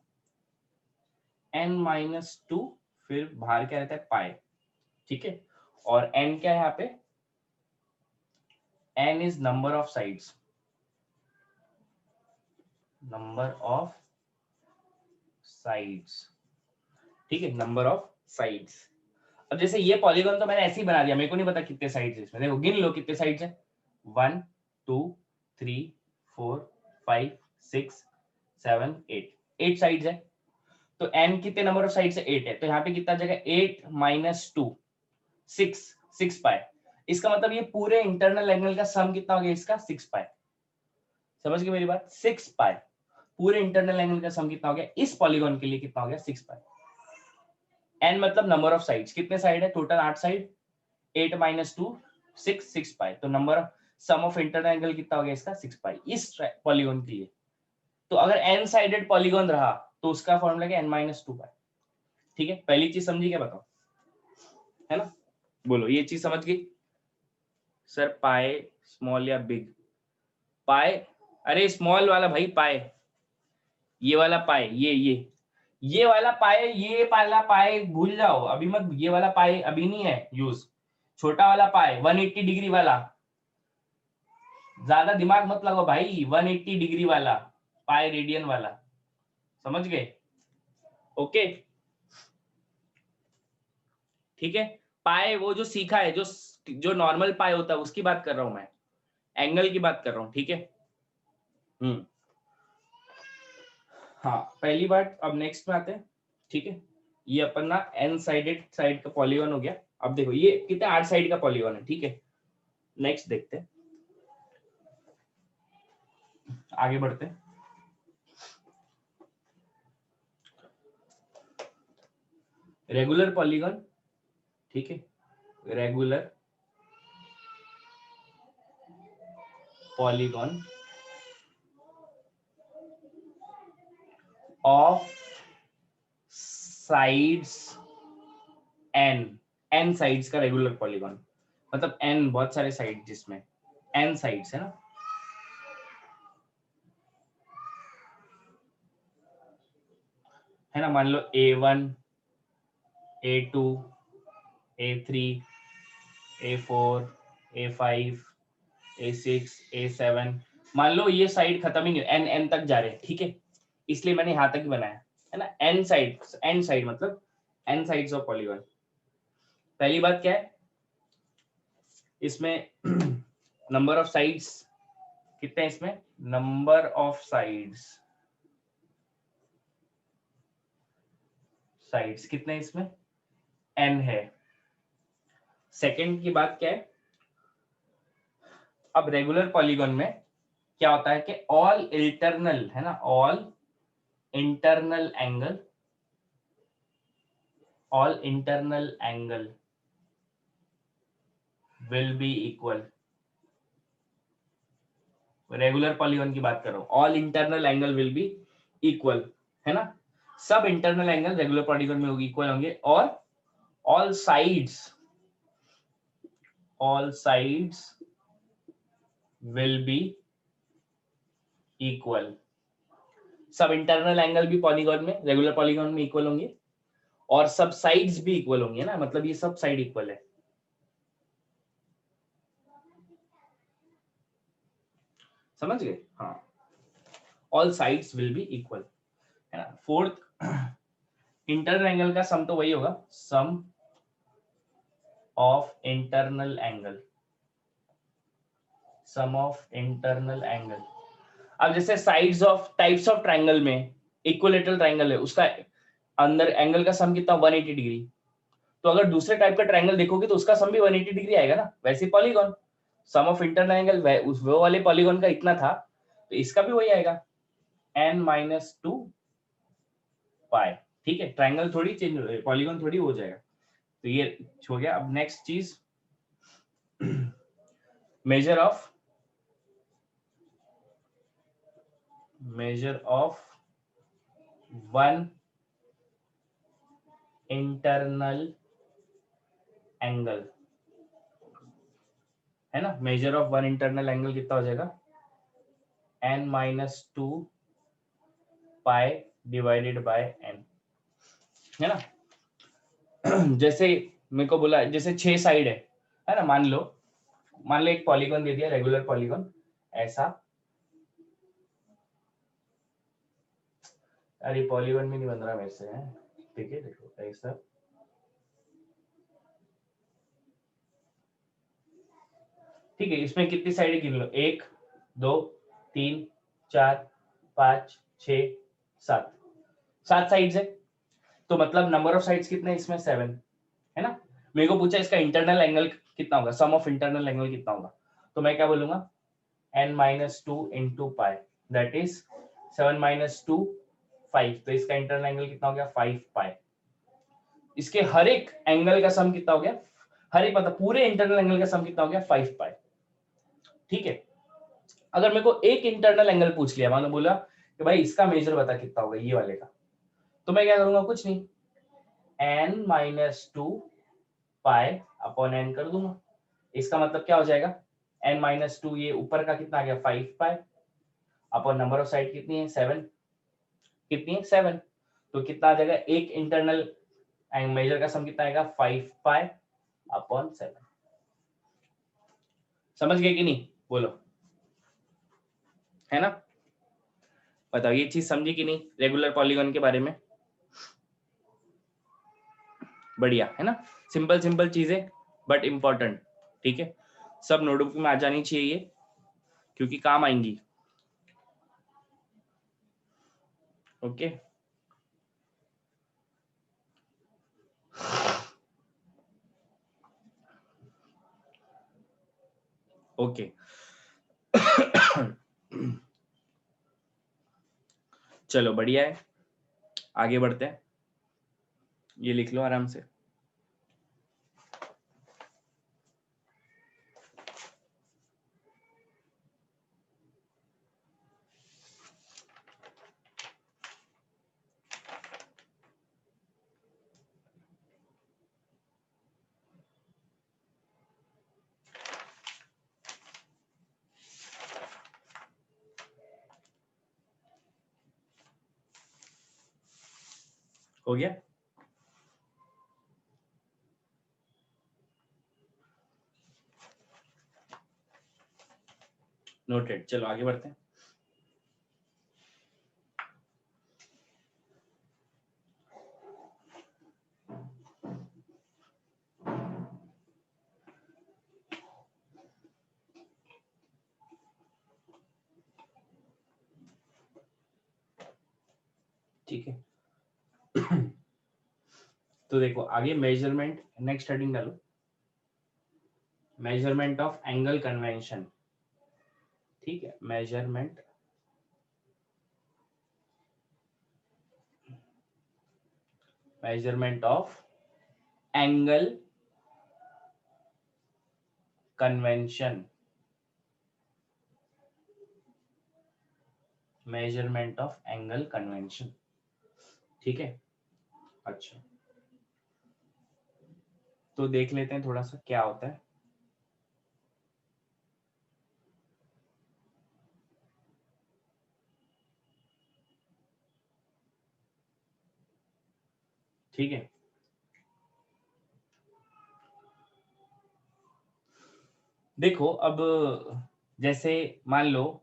n-2, फिर बाहर क्या रहता है पाई, ठीक है। और n क्या है यहाँ पे, n is number of sides, number of sides, ठीक है, नंबर ऑफ साइड्स। अब जैसे ये पॉलीगॉन तो मैंने ऐसे ही बना दिया, मेरे को नहीं पता कितने साइड्स है इसमें, देखो गिन लो कितने साइड्स है, 1 2 3 4 5 6 7 8 साइड्स है। तो n कितने नंबर ऑफ साइड्स है, 8 है, तो यहाँ पे कितना जगह, 8 - 2 6 पाई, इसका मतलब ये पूरे इंटरनल एंगल का सम कितना हो गया इसका, 6 पाई, समझ गए मेरी बात, 6 पाई, पूरे इंटरनल एंगल का सम कितना हो गया इस पॉलीगॉन के लिए, कितना हो गया 6 पाई। n मतलब नंबर ऑफ साइड्स, कितने साइड है टोटल, 8 साइड, 8 - 2 6 पाई, तो number of sum of internal angle कितना हो गया इसका 6 पाई इस पॉलीगॉन के लिए। तो अगर n साइडेड पॉलीगॉन रहा तो उसका फॉर्मूला क्या, n - 2 पाई, ठीक है। पहली चीज समझी क्या, बताओ, है ना, बोलो ये चीज समझ गई सर, पाई स्मॉल या बिग, पाई, अरे स्मॉल वाला भाई पाई, ये वाला पाई, ये वाला पाई, ये वाला पाई भूल जाओ, अभी मत, ये वाला पाई अभी नहीं है यूज, छोटा वाला पाई 180 डिग्री वाला, ज्यादा दिमाग मत लगाओ भाई, 180 डिग्री वाला पाई, रेडियन वाला, समझ गए, ओके, ठीक है। पाई वो जो सीखा है, जो नॉर्मल पाई होता है उसकी बात कर रहा हूं मैं, एंगल की बात कर रहा हूं, ठीक है। हाँ पहली बात, अब नेक्स्ट में आते हैं, ठीक है। ये अपन ना एन साइडेड साइड का पॉलीगॉन हो गया। अब देखो ये कितने 8 साइड का पॉलीगॉन है, ठीक है। नेक्स्ट देखते हैं, आगे बढ़ते हैं। रेगुलर पॉलीगॉन, ठीक है, regular polygon of sides N sides का रेगुलर पॉलीगॉन, मतलब एन बहुत सारे साइड जिसमें एन साइड्स है ना, है ना। मान लो A1, A2, A3, A4, A5, A6, A7, मान लो ये साइड खत्म ही नहीं, एन एन तक जा रहे हैं, ठीक है, इसलिए मैंने यहां तक ही बनाया है ना। एन साइड मतलब एन साइड्स ऑफ पॉलीगॉन। पहली बात क्या है इसमें, नंबर ऑफ साइड्स कितने हैं इसमें, नंबर ऑफ साइड्स कितने हैं इसमें, एन है। सेकंड की बात क्या है, अब रेगुलर पॉलीगॉन में क्या होता है कि ऑल इंटरनल है ना, all internal angle will be equal. Regular polygon की बात कर रहा हूं, all internal angle will be equal, है ना। सब इंटरनल एंगल रेगुलर पॉलीगॉन में होगी इक्वल होंगे, और all sides will be equal. सब इंटरनल एंगल भी पॉलीगॉन में, रेगुलर पॉलीगॉन में इक्वल होंगे, और सब साइड्स भी इक्वल होंगे ना, मतलब ये सब साइड इक्वल है। समझ गए, हाँ, all sides will be equal, है ना। फोर्थ, इंटरनल एंगल का सम तो वही होगा, सम ऑफ इंटरनल एंगल। अब जैसे sides of types of triangle में इक्विलेटरल ट्रायंगल है, उसका अंदर एंगल का सम कितना, 180 डिग्री। तो अगर दूसरे टाइप का ट्रायंगल देखोगे तो उसका सम भी 180 डिग्री आएगा ना। वैसे polygon sum of internal angle वो वाले पॉलीगॉन का इतना था, तो इसका भी वही आएगा, n-2 पाई, ठीक है। ट्रायंगल थोड़ी चेंज, पॉलीगॉन थोड़ी हो जाएगा। तो ये हो गया। अब नेक्स्ट चीज, measure of one internal angle, है ना। Measure of one internal angle कितना हो जाएगा, n-2 pi divided by n, है ना। जैसे मेरे को बोला, जैसे 6 साइड है ना, मान लो एक पॉलीगॉन दे दिया, रेगुलर पॉलीगॉन ऐसा। अरे पॉलीगॉन में नहीं बन रहा मेरे से, है ठीक है, देखो ऐसा, ठीक है। इसमें कितनी साइड गिन लो, 1 2 3 4 5 6 7, 7 साइड्स है। तो मतलब नंबर ऑफ साइड्स कितने इसमें, 7, है ना। मेरे को पूछा इसका इंटरनल एंगल कितना होगा, सम ऑफ इंटरनल एंगल कितना होगा, तो मैं क्या बोलूंगा, n-2 into pi, that is 7-2 5। तो इसका इंटरनल एंगल कितना हो गया, 5 पाई। इसके हर एक एंगल का सम कितना हो गया, हर एक मतलब पूरे इंटरनल एंगल का सम कितना हो गया, 5 पाई, ठीक है। अगर मेरे को एक इंटरनल एंगल पूछ लिया, मानो बोला कि भाई इसका मेजर बता कितना होगा ये वाले का, तो मैं क्या करूंगा, कुछ नहीं, n-2 पाई अपॉन n कर दूंगा। इसका मतलब क्या हो जाएगा, n-2, ये ऊपर का कितना आ गया, 5 pi upon number of side कितनी है, 7, कितनी है, 7। तो कितना आ जाएगा, एक इंटरनल मेजर का सम कितना आएगा, 5 पाई अपॉन 7। समझ गए कि नहीं, बोलो, है ना। बताओ ये चीज समझी कि नहीं, रेगुलर पॉलीगॉन के बारे में। बढ़िया, है ना। सिंपल चीजें बट इंपॉर्टेंट, ठीक है। सब नोटबुक में आ जानी चाहिए क्योंकि काम आएंगी। ओके, ओके चलो बढ़िया है, आगे बढ़ते हैं। ये लिख लो आराम से। हो गया? नोटेड। चलो आगे बढ़ते हैं। ठीक है तो देखो आगे मेजरमेंट, नेक्स्ट हेडिंग डालो, मेजरमेंट ऑफ एंगल कन्वेंशन। ठीक है, measurement of angle convention, measurement of angle convention. ठीक है, अच्छा तो देख लेते हैं थोड़ा सा क्या होता है। ठीक है, देखो अब जैसे मान लो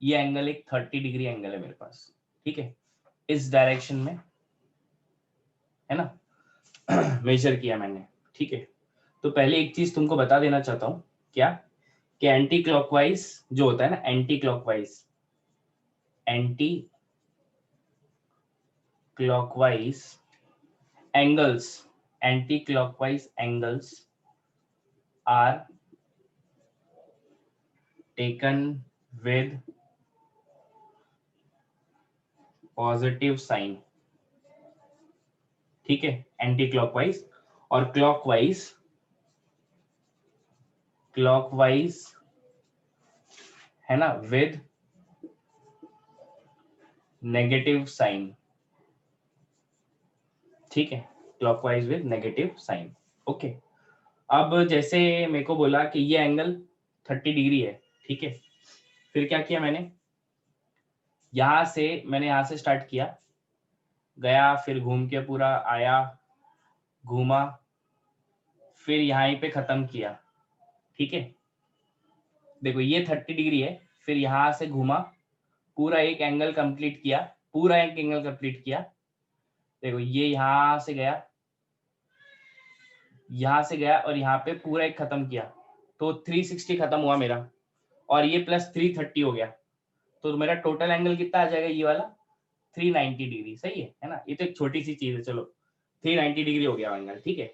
ये एंगल एक 30 डिग्री एंगल है मेरे पास, ठीक है, इस डायरेक्शन में है ना मेजर किया मैंने। ठीक है, तो पहले एक चीज तुमको बता देना चाहता हूं, क्या कि एंटी क्लॉकवाइज जो होता है ना, anti clockwise angles, anti clockwise angles are taken with positive sign. ठीक है, एंटी क्लॉकवाइज और क्लॉकवाइज है ना विद नेगेटिव साइन। ठीक है, clockwise with negative sign. Okay, अब जैसे मेरे को बोला कि ये एंगल 30 डिग्री है, ठीक है, फिर क्या किया मैंने, मैंने यहां से स्टार्ट किया, गया, फिर घूम के पूरा आया, घूमा, फिर यहीं पे खत्म किया। ठीक है, देखो ये 30 डिग्री है, फिर यहां से घूमा, पूरा एक एंगल कंप्लीट किया, देखो ये यहां से गया और यहाँ पे पूरा एक खत्म किया, तो 360 खत्म हुआ मेरा, और ये प्लस 330 हो गया, तो मेरा टोटल एंगल कितना आ जाएगा, ये वाला 390 डिग्री। सही है ना, ये तो एक छोटी सी चीज है, चलो 390 डिग्री हो गया एंगल। ठीक है,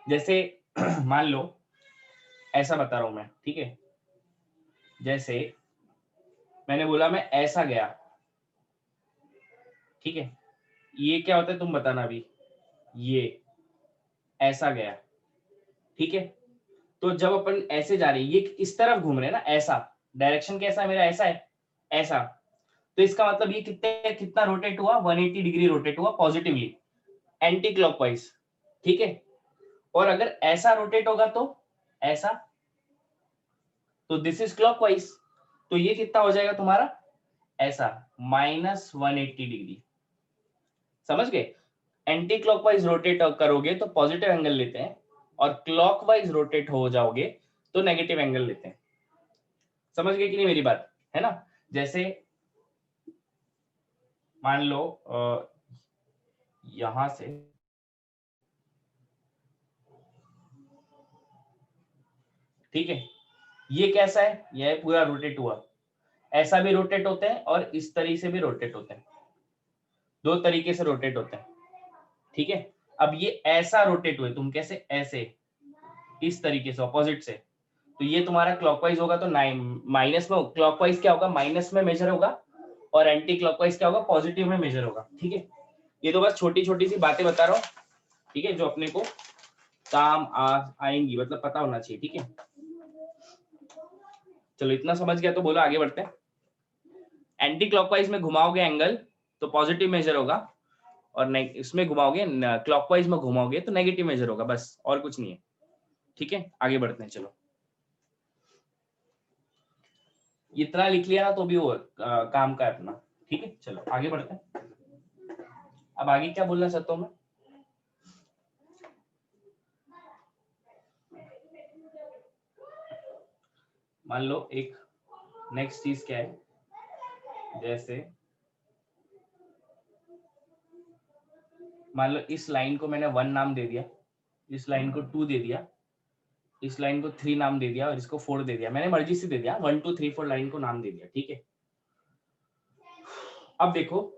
जैसे मान लो ऐसा बता रहा हूं मैं, ठीक है, जैसे मैंने बोला मैं ऐसा गया, ठीक है, ये क्या होता है तुम बताना अभी, ये ऐसा गया, ठीक है, तो जब अपन ऐसे जा रहे हैं, ये इस तरफ घूम रहे हैं ना, ऐसा डायरेक्शन कैसा है मेरा, ऐसा है, ऐसा, तो इसका मतलब ये कितना रोटेट हुआ, 180 डिग्री रोटेट हुआ पॉजिटिवली, एंटी क्लॉकवाइज। ठीक है, और अगर ऐसा रोटेट होगा तो ऐसा, तो दिस इज क्लॉकवाइज, तो ये कितना हो जाएगा तुम्हारा, ऐसा -180 डिग्री। समझ गए, एंटी क्लॉकवाइज रोटेट करोगे तो पॉजिटिव एंगल लेते हैं, और क्लॉकवाइज रोटेट हो जाओगे तो नेगेटिव एंगल लेते हैं। समझ गए कि नहीं मेरी बात, है ना। जैसे मान लो यहां से, ठीक है, ये कैसा है, यह पूरा रोटेट हुआ, ऐसा भी रोटेट होते हैं और इस तरीके से भी रोटेट होते हैं, दो तरीके से रोटेट होते हैं। ठीक है, अब ये ऐसा रोटेट हुए, तुम कैसे, ऐसे इस तरीके से ऑपोजिट से, तो ये तुम्हारा क्लॉकवाइज होगा, तो माइनस में क्लॉकवाइज क्या होगा, माइनस में मेजर होगा, और एंटी क्लॉकवाइज क्या होगा, पॉजिटिव में मेजर होगा। ठीक है, ये तो बस छोटी छोटी सी बातें बता रहा हूँ, ठीक है, जो अपने को काम आएंगी, मतलब पता होना चाहिए। ठीक है, चलो इतना समझ गया तो बोलो आगे बढ़ते हैं। एंटी क्लॉकवाइज में घुमाओगे एंगल तो पॉजिटिव मेजर होगा, और इसमें घुमाओगे, क्लॉकवाइज में घुमाओगे तो नेगेटिव मेजर होगा, बस और कुछ नहीं है। ठीक है, आगे बढ़ते हैं। चलो इतना लिख लिया ना तो भी वो काम का है अपना। ठीक है, चलो आगे बढ़ते हैं। अब आगे क्या बोलना चाहता हूँ मैं, मान लो एक नेक्स्ट चीज क्या है, जैसे मान लो इस लाइन को मैंने 1 नाम दे दिया, इस लाइन को 2 दे दिया, इस लाइन को 3 नाम दे दिया, और इसको 4 दे दिया, मैंने मर्जी से दे दिया, 1 2 3 4 लाइन को नाम दे दिया। ठीक है, अब देखो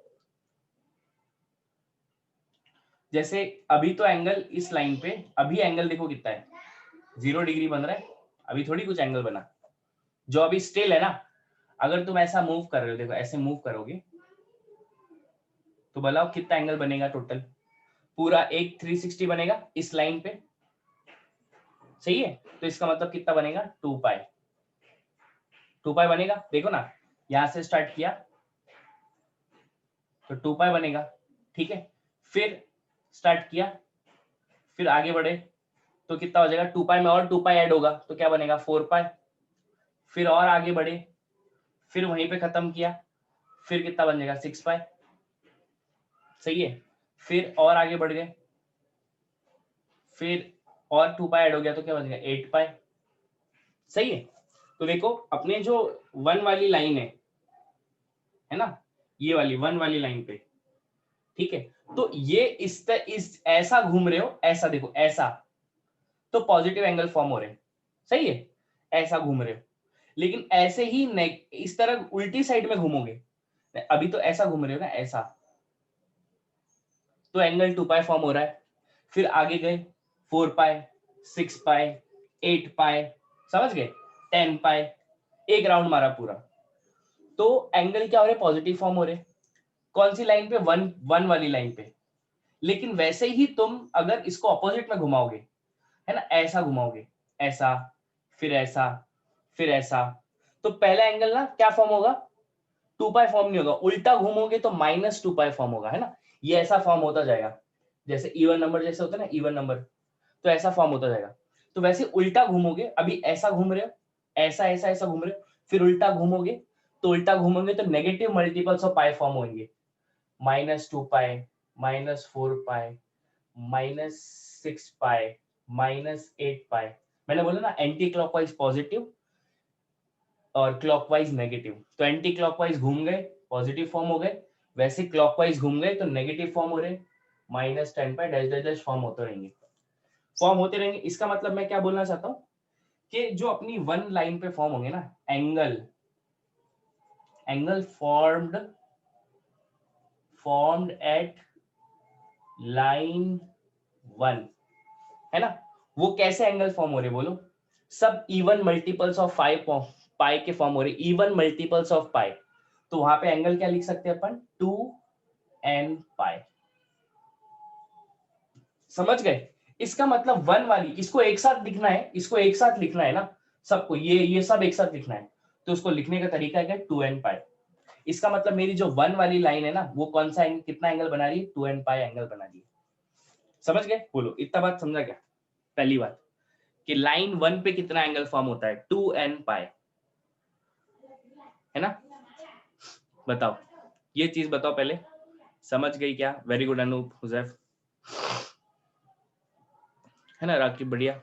जैसे अभी तो एंगल इस लाइन पे, अभी एंगल देखो कितना है, 0 डिग्री बन रहा है, अभी थोड़ी कुछ एंगल बना, जो अभी स्टिल है ना। अगर तुम ऐसा मूव कर रहे हो, देखो ऐसे मूव करोगे तो बताओ कितना एंगल बनेगा टोटल, पूरा एक 360 बनेगा इस लाइन पे, सही है। तो इसका मतलब कितना बनेगा, 2 पाई, 2 पाई बनेगा। देखो ना, यहां से स्टार्ट किया तो 2 पाई बनेगा। ठीक है, फिर स्टार्ट किया, फिर आगे बढ़े तो कितना हो जाएगा, 2 पाई में और 2 पाई ऐड होगा तो क्या बनेगा, 4 पाई। फिर और आगे बढ़े, फिर वहीं पे खत्म किया, फिर कितना बन जाएगा, 6 पाई। सही है, फिर और आगे बढ़ गए, फिर और 2 पाई ऐड हो गया तो क्या बन जाएगा, 8 पाई। सही है, तो देखो अपने जो 1 वाली लाइन है ना, ये वाली 1 वाली लाइन पे, ठीक है, तो ये इस ऐसा घूम रहे हो, ऐसा देखो ऐसा, तो पॉजिटिव एंगल फॉर्म हो रहे हैं। सही है, ऐसा घूम रहे हो, लेकिन ऐसे ही इस तरह उल्टी साइड में घूमोगे, अभी तो ऐसा घूम रहे हो ना, ऐसा, तो एंगल 2 पाई फॉर्म हो रहा है। फिर आगे गए, 4 पाई, 6 पाई, 8 पाई, समझ गए, 10 पाई, एक राउंड मारा पूरा, तो एंगल क्या हो रहे, पॉजिटिव फॉर्म हो रहे। कौन सी लाइन पे, 1 वाली लाइन पे। लेकिन वैसे ही तुम अगर इसको अपोजिट में घुमाओगे, है ना, ऐसा घुमाओगे, ऐसा, फिर ऐसा, फिर ऐसा, तो पहला एंगल ना क्या फॉर्म होगा, 2 पाई फॉर्म नहीं होगा, उल्टा घूमोगे तो -2 पाई फॉर्म होगा, है ना। ये ऐसा फॉर्म होता जाएगा, जैसे इवन नंबर जैसे होता है ना, इवन नंबर, तो ऐसा फॉर्म होता जाएगा। तो वैसे उल्टा घूमोगे, अभी ऐसा घूम रहे हो, ऐसा ऐसा ऐसा घूम रहे हो, फिर उल्टा घूमोगे, तो उल्टा घूमोगे तो negative multiples of pi form होंगे, -2 पाई, -4 पाई, -6 पाई, -8 पाई। मैंने बोला ना एंटी क्लॉकवाइज पॉजिटिव और क्लॉकवाइज नेगेटिव, तो एंटी क्लॉकवाइज घूम गए पॉजिटिव फॉर्म हो गए, वैसे क्लॉकवाइज घूम गए तो नेगेटिव फॉर्म हो रहे, -10 पाई डैश डैश डैश फॉर्म होते रहेंगे, फॉर्म होते रहेंगे। इसका मतलब मैं क्या बोलना चाहता हूँ कि जो अपनी 1 लाइन पे फॉर्म होंगे ना angle, angle formed at line 1, है ना, वो कैसे एंगल फॉर्म हो रहे बोलो, सब इवन मल्टीपल्स ऑफ 5 पाई के फॉर्म हो रहे, इवन मल्टीपल्स ऑफ पाई, तो वहां पे एंगल क्या लिख सकते हैं अपन, 2n पाई। समझ गए, इसका मतलब 1 वाली, इसको एक साथ लिखना है, इसको एक साथ लिखना है ना, सबको ये सब एक साथ लिखना है, तो उसको लिखने का तरीका है 2n पाई। इसका मतलब मेरी जो 1 वाली लाइन है ना, वो कौन सा कितना एंगल बना रही है, 2n पाई एंगल बना रही है। समझ गए, बोलो इतना बात समझा क्या, पहली बात कि लाइन 1 पे कितना एंगल फॉर्म होता है, 2n पाई, है ना। बताओ, ये चीज बताओ पहले, समझ गई क्या, वेरी गुड अनूप, हुजैफ, है ना, राकिब बढ़िया,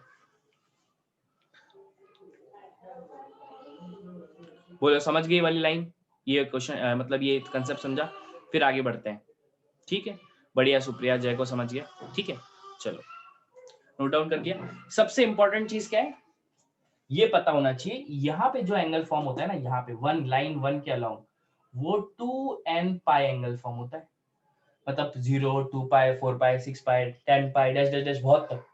बोलो समझ गई वाली लाइन, ये क्वेश्चन मतलब ये कंसेप्ट समझा, फिर आगे बढ़ते हैं। ठीक है, बढ़िया, सुप्रिया, जय को समझ गया। ठीक है, चलो नोट डाउन कर दिया। सबसे इंपॉर्टेंट चीज क्या है, ये पता होना चाहिए, यहाँ पे जो एंगल फॉर्म होता है ना, यहाँ पे 1 लाइन 1 के अलाउंग, वो 2n पाई एंगल फॉर्म होता है। मतलब 0, 2 पाई, 4 पाई, 6 पाई, 10 पाई, डैश डैश डैश बहुत तक,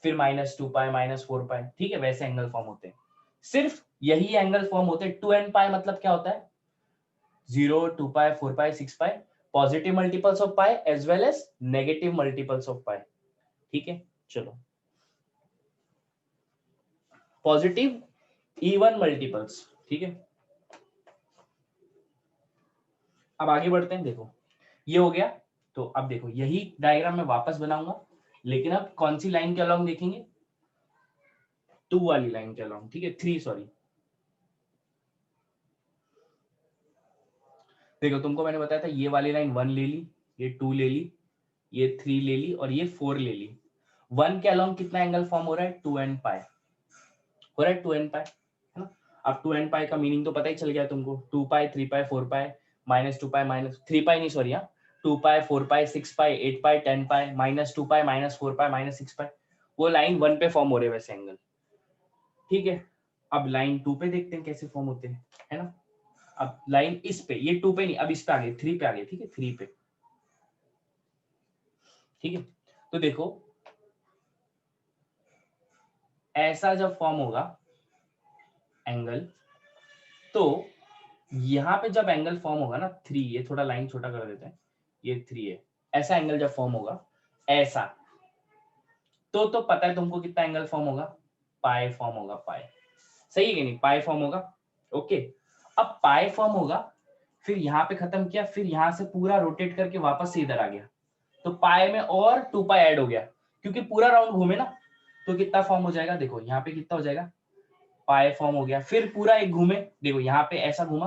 फिर -2 पाई, -4 पाई, ठीक है, वैसे एंगल फॉर्म होते हैं। सिर्फ यही एंगल फॉर्म होते हैं। 2n पाई मतलब क्या होता है? 0, 2 pi, 4 pi, 6 pi, positive multiples of pi as well as negative multiples of pi, ठीक है। चलो, पॉजिटिव इवन मल्टीपल्स, ठीक है। अब आगे बढ़ते हैं। देखो ये हो गया। तो अब देखो यही डायग्राम मैं वापस बनाऊंगा, लेकिन अब कौन सी लाइन के अलॉन्ग देखेंगे? 2 वाली लाइन के अलॉन्ग, ठीक है, 3 सॉरी। देखो तुमको मैंने बताया था ये वाली लाइन 1 ले ली, ये 2 ले ली, ये 3 ले ली और ये 4 ले ली। 1 के अलॉन्ग कितना एंगल फॉर्म हो रहा है? 2n पाई हो रहा है, 2n पाई, है ना। अब 2n पाई का मीनिंग तो पता ही चल गया तुमको। 2 पाई, 3 पाई, 4 पाई, -2 पाई, -3 पाई नहीं सॉरी, 2 पाई, 4 पाई, 6 पाई, 8 पाई, 10 पाई, -2 पाई, -4 पाई, -6 पाई, वो लाइन 1 पे फॉर्म हो रहे वैसे एंगल, ठीक है। अब लाइन 2 पे देखते हैं कैसे फॉर्म होते हैं, है ना। अब लाइन इस पे, ये 2 पे नहीं, अब इस पे आ गए, 3 पे आ गए, ठीक है, 3 पे, ठीक है। तो देखो ऐसा जब फॉर्म होगा एंगल, तो यहाँ पे जब एंगल फॉर्म होगा ना 3, ये थोड़ा लाइन छोटा कर देते हैं, ये 3 है, ऐसा एंगल जब फॉर्म होगा ऐसा, तो पता है तुमको कितना एंगल फॉर्म होगा? पाई फॉर्म होगा, पाई, सही है कि नहीं? पाई फॉर्म होगा, ओके। अब पाई फॉर्म होगा, फिर यहाँ पे खत्म किया, फिर यहाँ से पूरा रोटेट करके वापस से इधर आ गया, तो पाई में और 2 पाई ऐड हो गया, क्योंकि पूरा राउंड घूमे ना। तो कितना फॉर्म हो जाएगा? देखो यहाँ पे कितना हो जाएगा, पाई फॉर्म हो गया। फिर पूरा एक घूमे, देखो यहाँ पे ऐसा घूमा,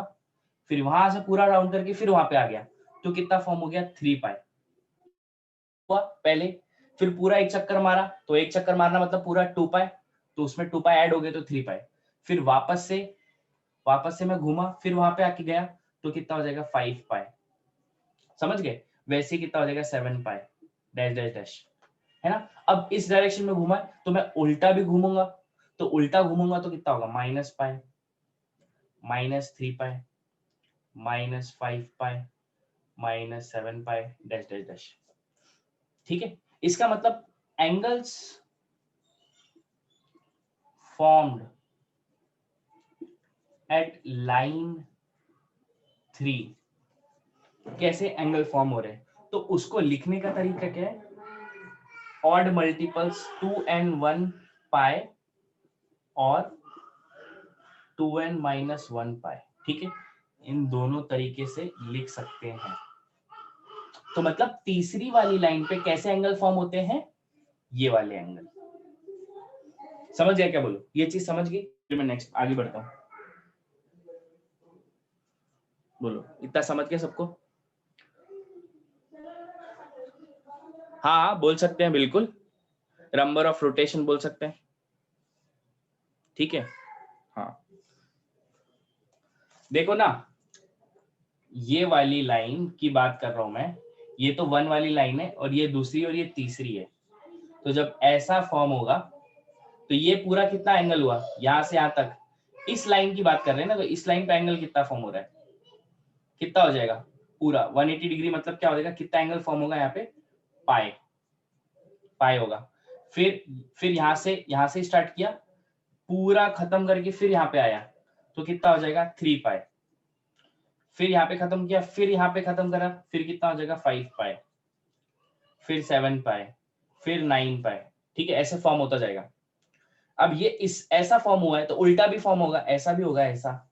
फिर वहां से पूरा राउंड करके फिर वहां पे आ गया, तो कितना फॉर्म हो गया? 3 पाई हुआ पहले। फिर पूरा एक चक्कर मारा, तो एक चक्कर मारना मतलब पूरा 2 पाई, तो उसमें 2 पाई ऐड हो गए तो 3 पाई। फिर वापस से मैं घूमा, फिर वहां पे आके गया, तो कितना हो जाएगा? 5 पाई, समझ गए? वैसे कितना हो जाएगा? 7 पाई, डैश डैश डैश, है ना। अब इस डायरेक्शन में घूमा, तो मैं उल्टा भी घूमूंगा, तो उल्टा घूमूंगा तो कितना होगा? -पाई, -3 पाई, -5 पाई, -7 पाई, डैश डैश डैश, ठीक है। इसका मतलब एंगल्स फॉर्म्ड एट लाइन 3, कैसे एंगल फॉर्म हो रहे हैं, तो उसको लिखने का तरीका क्या है? ऑड मल्टीपल्स 2n1 पाई और 2n-1 पाई, ठीक है। इन दोनों तरीके से लिख सकते हैं। तो मतलब तीसरी वाली लाइन पे कैसे एंगल फॉर्म होते हैं? ये वाले एंगल, समझ गया क्या? बोलो, ये चीज समझ गई? फिर मैं नेक्स्ट आगे बढ़ता हूँ। बोलो, इतना समझ गया सबको? हाँ बोल सकते हैं, बिल्कुल। नंबर ऑफ रोटेशन बोल सकते हैं, ठीक है। हाँ देखो ना, ये वाली लाइन की बात कर रहा हूं मैं, ये तो 1 वाली लाइन है और ये दूसरी और ये तीसरी है। तो जब ऐसा फॉर्म होगा, तो ये पूरा कितना एंगल हुआ? यहां से यहां तक, इस लाइन की बात कर रहे हैं ना, तो इस लाइन पे एंगल कितना फॉर्म हो रहा है? कितना हो जाएगा? पूरा 180 डिग्री, मतलब क्या हो जाएगा? कितना एंगल फॉर्म होगा यहाँ पे? पाई, पाई होगा। फिर यहाँ से स्टार्ट किया, पूरा खत्म करके फिर यहाँ पे आया, तो कितना हो जाएगा? 3 पाई। फिर यहाँ पे खत्म किया, फिर यहाँ पे खत्म करा, फिर कितना हो जाएगा? 5 पाई, फिर 7 पाई, फिर 9 पाई, ठीक है। ऐसे फॉर्म होता जाएगा। अब ये इस ऐसा फॉर्म हुआ है, तो उल्टा भी फॉर्म होगा, ऐसा भी होगा ऐसा।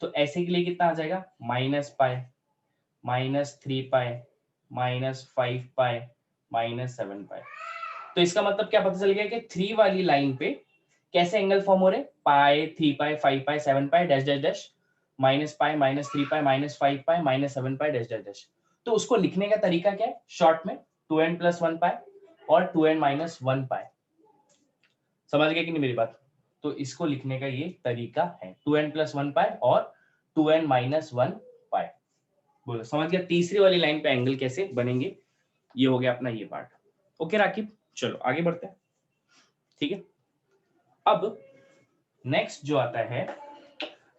तो ऐसे के लिए कितना आ जाएगा? -पाई, -3 पाई, -5 पाई, -7 पाई। तो इसका मतलब क्या पता चल गया कि 3 वाली लाइन पे कैसे एंगल फॉर्म हो रहे? पाई, 3 पाई, 5 पाई, 7 पाई, डैश डैश डैश, -पाई, -3 पाई, -5 पाई, -7 पाई, डैश डैश डैश। तो उसको लिखने का तरीका क्या है? शॉर्ट में 2n+1 पाई और 2n-1 पाई। समझ गए कि नहीं मेरी बात? तो इसको लिखने का ये तरीका है, 2n+1 पाई और 2n-1 पाई। बोलो, समझ गया? तीसरी वाली लाइन पे एंगल कैसे बनेंगे, ये हो गया अपना ये पार्ट। ओके राकिब, चलो आगे बढ़ते हैं, ठीक है। अब नेक्स्ट जो आता है,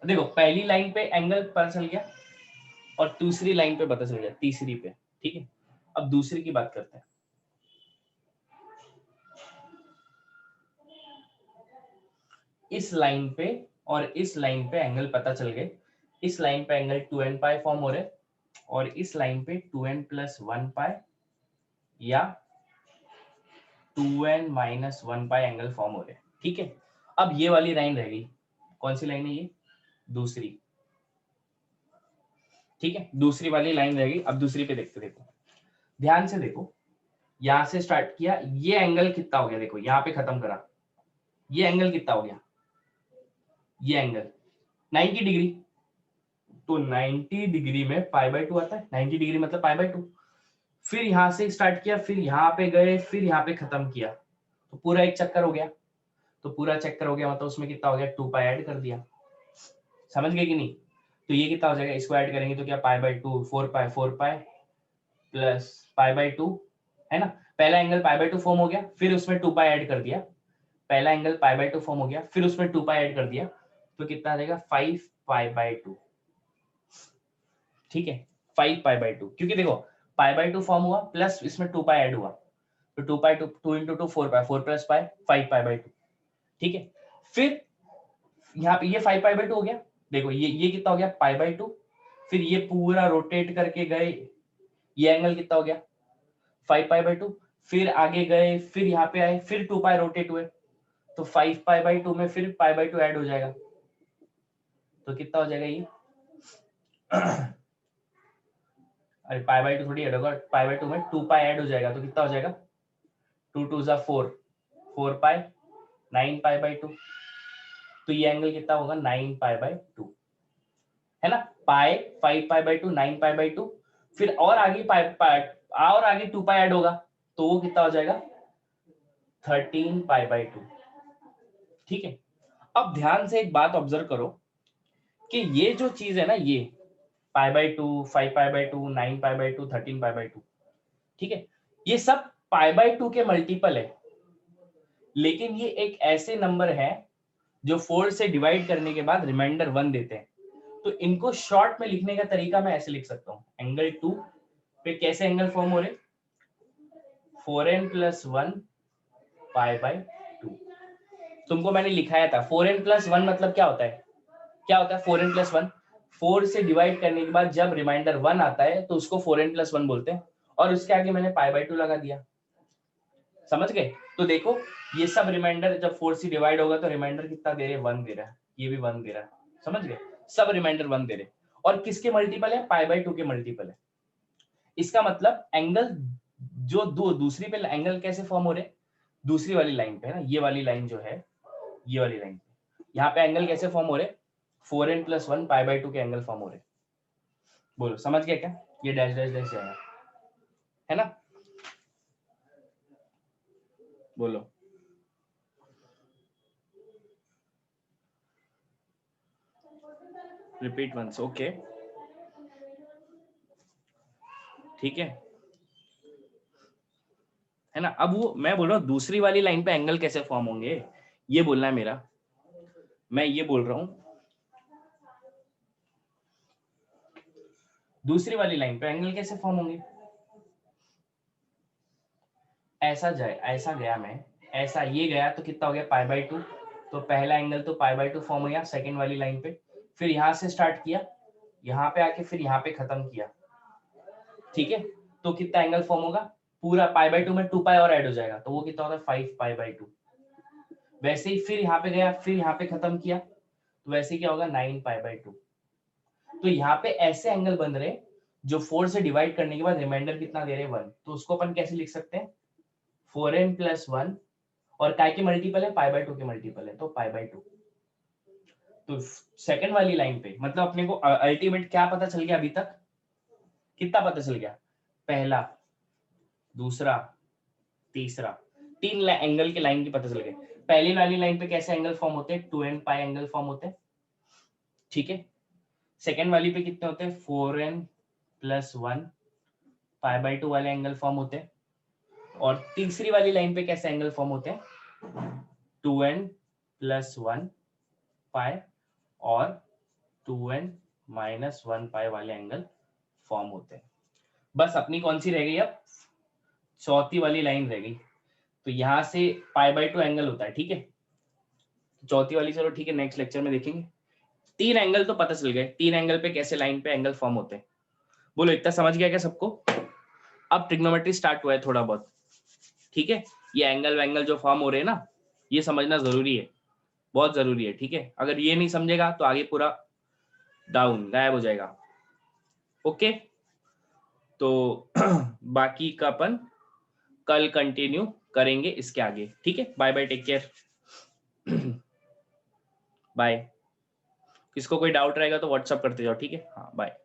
देखो पहली लाइन पे एंगल पता चल गया और दूसरी लाइन पे पता चल गया, तीसरी पे ठीक है, अब दूसरी की बात करते हैं। इस लाइन पे और इस लाइन पे एंगल पता चल गए। इस लाइन पे एंगल 2n पाई फॉर्म हो रहे और इस लाइन पे 2n प्लस 1 पाई या 2n माइनस 1 पाई एंगल फॉर्म हो रहे। ठीक है, अब ये वाली लाइन रह गई। कौन सी लाइन है ये? दूसरी। ठीक है, दूसरी वाली लाइन रह गई। अब दूसरी पे देखते, देखो ध्यान से देखो, यहां से स्टार्ट किया, ये एंगल कितना हो गया, देखो यहाँ पे खत्म करा, ये एंगल कितना हो गया, ये एंगल 90 डिग्री। तो 90 डिग्री में पाई बाय 2 आता है, 90 डिग्री मतलब पाई बाय 2। फिर यहां से स्टार्ट किया, फिर यहाँ पे गए, फिर यहाँ पे खत्म किया, तो पूरा एक चक्कर हो गया। तो पूरा चक्कर हो गया मतलब उसमें कितना हो गया, 2 पाई ऐड कर दिया। समझ गए कि नहीं? तो ये कितना हो जाएगा, इसको ऐड करेंगे तो क्या, pi by 2, 4 pi plus pi by 2, है ना। पहला एंगल पाई बाय 2 फॉर्म हो गया, फिर उसमें 2 पाई ऐड कर दिया। पहला एंगल पाई बाय 2 फॉर्म हो गया, फिर उसमें 2 पाई ऐड कर दिया, तो कितना आ जाएगा, 5 पाई बाय 2। ठीक है, 5 पाई बाय 2, क्योंकि देखो पाई बाय 2 फॉर्म हुआ प्लस इसमें 2 पाई ऐड हुआ, तो 2 पाई 2 into 2 4 pi, 4 plus pi 5 pi by 2। ठीक है, फिर यहाँ पे ये 5 पाई बाय 2 हो गया। देखो ये कितना हो गया, पाई बाय 2। फिर ये पूरा रोटेट करके गए, ये एंगल कितना हो गया, 5 पाई बाय 2। फिर आगे गए, फिर यहाँ पे आए, फिर 2 पाई रोटेट हुए, तो 5 पाई बाय 2 में फिर पाई बाय 2 ऐड हो जाएगा, तो कितना हो जाएगा ये अरे पाई बाय 2 थोड़ी ऐड होगा, पाई बाय 2 में 2 पाई ऐड हो जाएगा, तो कितना हो जाएगा, 2 2 जा 4, 4 पाई 9 पाई बाय 2। तो ये एंगल कितना होगा, 9 पाई बाय 2, है ना। पाई 5 पाई बाय 2, 9 पाई बाय 2, फिर और आगे पाई पाई और आगे 2 पाई ऐड होगा, तो वो कितना हो जाएगा, 13 पाई बाय 2। ठीक है, अब ध्यान से एक बात ऑब्जर्व करो कि ये जो चीज है ना, ये pi by 2, 5 pi by 2, 9 pi by 2, 13 pi by 2, ठीक है, ये सब पाई बाय 2 के मल्टीपल है। लेकिन ये एक ऐसे नंबर है जो 4 से डिवाइड करने के बाद रिमाइंडर 1 देते हैं। तो इनको शॉर्ट में लिखने का तरीका मैं ऐसे लिख सकता हूँ, एंगल 2 पे कैसे एंगल फॉर्म हो रहे, 4n प्लस 1 पाई बाय 2। तुमको मैंने लिखाया था 4n प्लस 1 मतलब क्या होता है, क्या होता है 4n प्लस 1, 4 से डिवाइड करने के बाद जब रिमाइंडर 1 आता है तो उसको 4n प्लस 1 बोलते हैं, और उसके आगे मैंने पाई बाय 2 लगा दिया। समझ गए? तो देखो ये सब रिमाइंडर जब 4 से डिवाइड होगा तो रिमाइंडर कितना दे रहे हैं, 1 दे रहा है, ये भी 1 दे रहा है। समझ गए? सब रिमाइंडर 1 दे रहे हैं, और किसके मल्टीपल है, पाई बाय 2 के मल्टीपल है। इसका मतलब एंगल जो दूसरी पे एंगल कैसे फॉर्म हो रहे, दूसरी वाली लाइन पे है ना, ये वाली लाइन जो है, ये वाली लाइन पे यहाँ पे एंगल कैसे फॉर्म हो रहे, 4n प्लस 1 पाई बाय 2 के एंगल फॉर्म हो रहे। बोलो समझ गए क्या, ये डैश डैश डैश जाएगा, है ना। बोलो रिपीट वंस, ओके ठीक है ना। अब वो मैं बोल रहा हूँ दूसरी वाली लाइन पे एंगल कैसे फॉर्म होंगे, ये बोलना है मेरा। मैं ये बोल रहा हूँ दूसरी वाली लाइन पे एंगल कैसे फॉर्म होंगे, ऐसा जाए, ऐसा गया मैं, ऐसा ये गया तो कितना हो गया, पाई बाय 2। तो पहला एंगल तो पाई बाय 2 फॉर्म हो गया सेकंड वाली लाइन पे। फिर यहाँ से स्टार्ट किया, यहाँ पे आके फिर यहाँ पे खत्म किया। ठीक है, तो कितना एंगल फॉर्म होगा, पूरा पाई बाय 2 में 2 पाई और ऐड हो जाएगा, तो वो कितना होता है, 5 पाई बाय 2। वैसे ही फिर यहाँ पे गया, फिर यहाँ पे खत्म किया, तो वैसे क्या होगा, 9 पाई बाय 2। तो यहाँ पे ऐसे एंगल बन रहे जो 4 से डिवाइड करने के बाद रिमाइंडर कितना दे रहे हैं, 1। तो उसको अपन कैसे लिख सकते हैं, 4n प्लस 1, और काय के मल्टीपल है, पाई बाय 2 के मल्टीपल है, तो पाई बाय 2। तो सेकंड वाली लाइन पे मतलब अपने को अल्टीमेट क्या पता चल गया अभी तक, कितना पता चल गया, पहला, दूसरा, तीसरा, 3 एंगल के लाइन की पता चल गए। पहली वाली लाइन पे कैसे एंगल फॉर्म होते हैं, 2n पाई एंगल फॉर्म होते हैं। ठीक है, सेकेंड वाली पे कितने होते हैं, 4n प्लस 1 पाई बाय 2 वाले एंगल फॉर्म होते हैं। और तीसरी वाली लाइन पे कैसे एंगल फॉर्म होते हैं, 2n प्लस 1 पाई और 2n माइनस 1 पाई वाले एंगल फॉर्म होते हैं। बस अपनी कौन सी रह गई अब, चौथी वाली लाइन रह गई। तो यहाँ से π/2 एंगल होता है, ठीक है। चौथी वाली चलो ठीक है, नेक्स्ट लेक्चर में देखेंगे। 3 एंगल तो पता चल गए, 3 एंगल पे कैसे लाइन पे एंगल फॉर्म होते हैं। बोलो इतना समझ गया क्या सबको? अब ट्रिग्नोमेट्री स्टार्ट हुआ है थोड़ा बहुत, ठीक है। ये एंगल वैंगल जो फॉर्म हो रहे हैं ना, ये समझना जरूरी है, बहुत जरूरी है, ठीक है। अगर ये नहीं समझेगा तो आगे पूरा डाउन गायब हो जाएगा। ओके, तो बाकी का अपन कल कंटिन्यू करेंगे इसके आगे, ठीक है। Bye bye, take care, bye. किसको कोई डाउट रहेगा तो व्हाट्सअप करते जाओ, ठीक है। हाँ बाय।